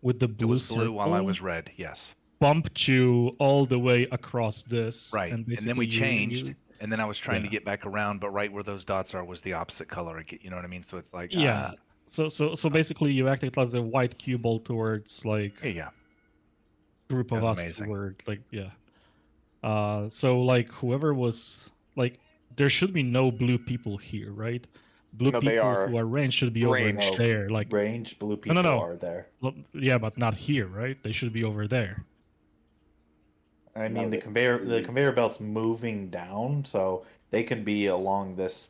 with the blue It was blue while I circle was red. Yes. bumped you all the way across this. Right. And, And then we basically changed, and then I was trying to Yeah. get back around, but right where those dots are was the opposite color. You know what I mean? So it's like Yeah. So basically, you acted as a white cue ball towards like yeah. group of That's us amazing. who were like so like whoever was like there should be no blue people here, right? Blue No, they people are. who are ranged should be over Range. there, like range blue people no. are there. Well, yeah, but not here, right? They should be over there. I No, mean, the they- conveyor belt's moving down, so they can be along this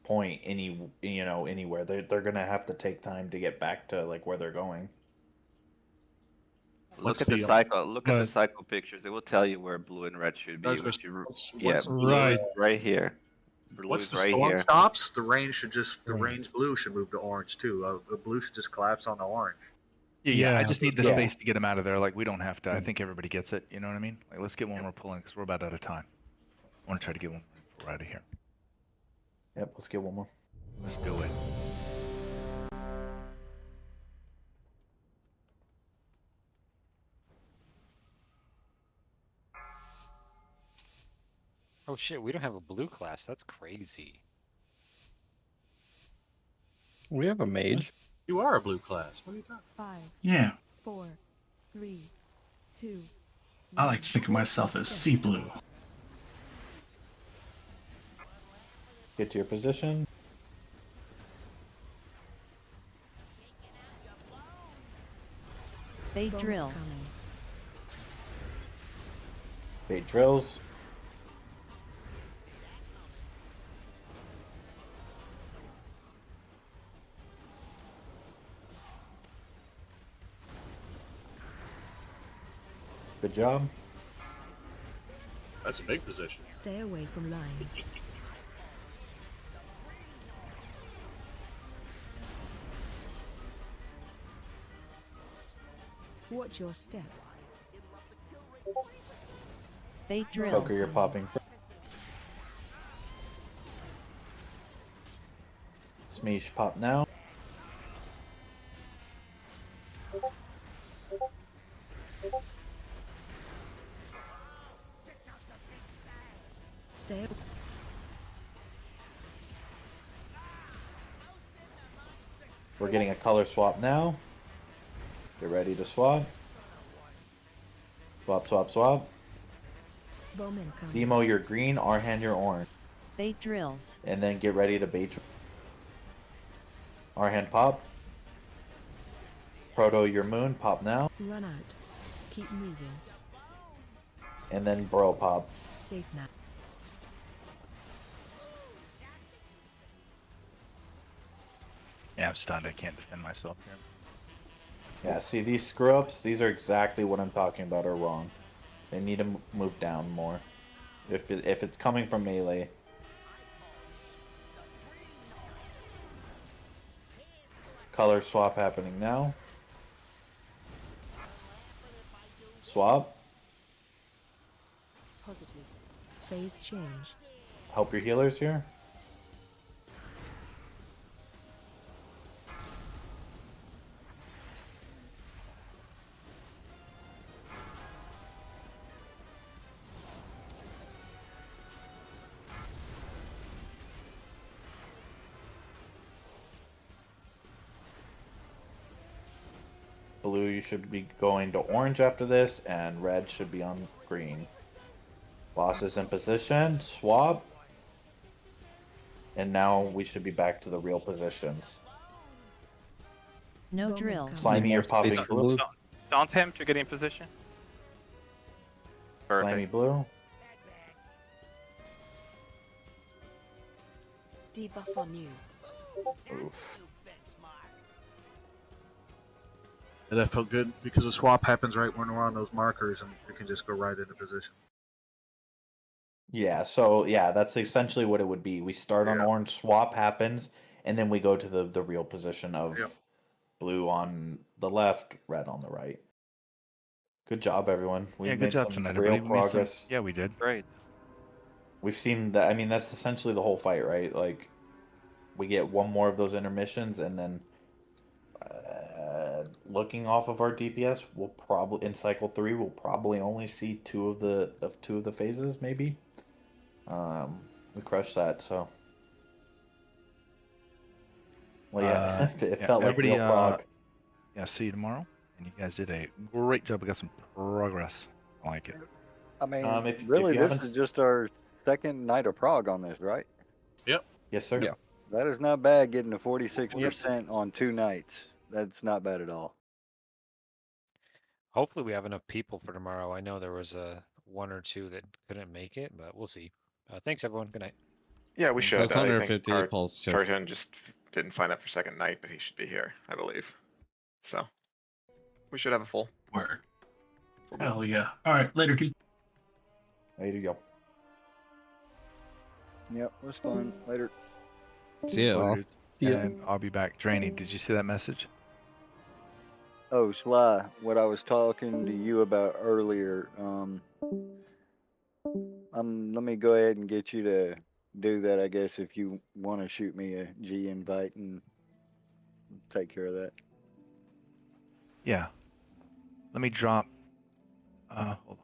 point anywhere. They're gonna have to take time to get back to like where they're going. Look at the cycle. Look at the cycle pictures. It will tell you where blue and red should be. I was gonna which say, you- what's blue is right here. Once Blue's the right storm here. stops, the range blue should move to orange too. The blue should just collapse on the orange. Yeah, I Yeah. just need the Yeah. space to get him out of there. Like, we don't have to. I think everybody gets it. You know what I mean? Like, let's get one more pull in because we're about out of time. I want to try to get one more before we're out of here. Yep, let's get one more. Let's do it. Oh shit, we don't have a blue class. That's crazy. We have a mage. You are a blue class. What are you talking? 5, Yeah. 4, 3, 2. I like to think of myself as sea blue. Get to your position. Bait drills. Bait drills. Good job. That's a big position. Stay away from lines. Watch your step. Bait drills. Poker, you're popping. Smeesh, pop now. Stay. We're getting a color swap now. Get ready to swap. Swap, swap, swap. Bowman coming. Zemo, you're green. Arhan, you're orange. Bait drills. And then get ready to bait. Arhan, pop. Proto, your moon. Pop now. Run out. Keep moving. And then Bro, pop. Safe now. Yeah, I'm stunned. I can't defend myself here. Yeah, see these screw ups? These are exactly what I'm talking about are wrong. They need to move down more. If it's coming from melee. Color swap happening now. Swap. Positive. Phase change. Help your healers here. Blue, you should be going to orange after this, and red should be on green. Boss is in position, swap. And now we should be back to the real positions. No drills. Slimy, you're popping blue. Taunt him to get in position. Perfect. Slimy blue. Debuff on you. Oof. And that felt good because the swap happens right when we're on those markers, and we can just go right into position. Yeah, so yeah, that's essentially what it would be. We start on orange, swap happens, and then we go to the real position of blue on the left, red on the right. Good job, everyone. We've Yeah, good made job some tonight, real everybody. We made some- progress. Yeah, we did. Great. We've seen that. I mean, that's essentially the whole fight, right? Like, we get one more of those intermissions, and then looking off of our DPS, we'll probably in cycle 3 we'll probably only see two of the phases, maybe. We crushed that, so. Well, yeah, it felt like real prog. Yeah, see you tomorrow. And you guys did a great job. We got some progress. I like it. I mean, if really, you this haven't is just our second night of Prog on this, right? Yep. Yes, sir. Yeah. That is not bad getting to 46% on 2 nights. That's not bad at all. Hopefully we have enough people for tomorrow. I know there was one or two that couldn't make it, but we'll see. Thanks, everyone. Good night. Yeah, we should. That's I under think 50 polls, too. Tartan just didn't sign up for second night, but he should be here, I believe. So we should have a full. Word. Hell yeah. All right, later, dude. Later, yo. Yep, it was fun. Later. See ya. all. And I'll be back. Drainy, did you see that message? Oh, Sly, what I was talking to you about earlier, let me go ahead and get you to do that, I guess, if you want to shoot me a G invite and take care of that. Yeah. Let me drop. Hold on.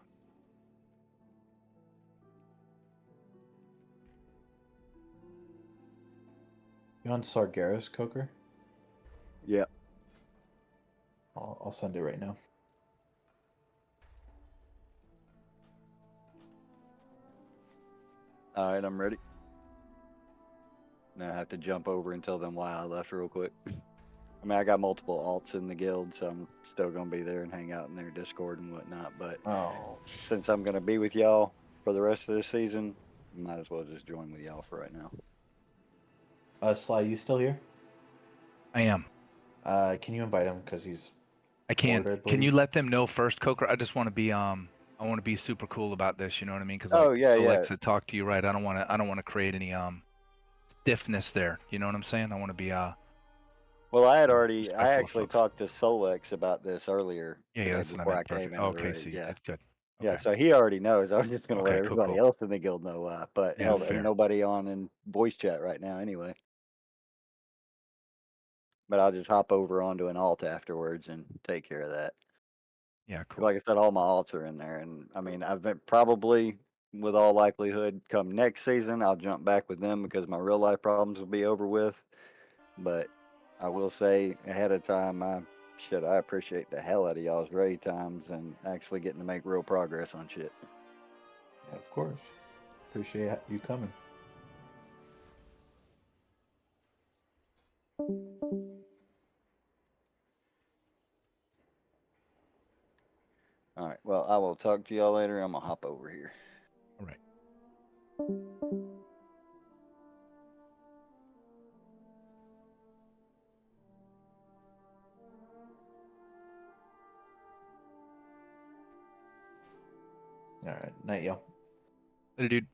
You on Sargeras, Coker? Yeah. I'll send it right now. All right, I'm ready. Now I have to jump over and tell them why I left real quick. I mean, I got multiple alts in the guild, so I'm still going to be there and hang out in their Discord and whatnot. But since I'm going to be with y'all for the rest of this season, might as well just join with y'all for right now. Sly, you still here? I am. Can you invite him because he's? I can't. bored, I Can you believe? let them know first, Coker? I just want to be I want to be super cool about this. You know what I mean? Because Oh, yeah, yeah. Alexa talk to you, right? I don't want to create any stiffness there. You know what I'm saying? I want to be Well, I respectful of actually folks. talked to Solex about this earlier Yeah, today that's what I before I meant. came Perfect. into the Okay, raid. so you Yeah. did good. Yeah, Okay. so he already knows. I was just going to let Okay, cool, everybody cool. else in the guild know why. But Yeah, hell, fair. ain't nobody on in voice chat right now anyway. But I'll just hop over onto an alt afterwards and take care of that. Yeah, 'Cause cool. like I said, all my alts are in there. And I mean, I've been probably, with all likelihood, come next season, I'll jump back with them because my real life problems will be over with. But I will say ahead of time, I appreciate the hell out of y'all's raid times and actually getting to make real progress on shit. Yeah, of course. Appreciate you coming. All right. Well, I will talk to y'all later. I'm gonna hop over here. All right. All right. Night, y'all. Later, dude.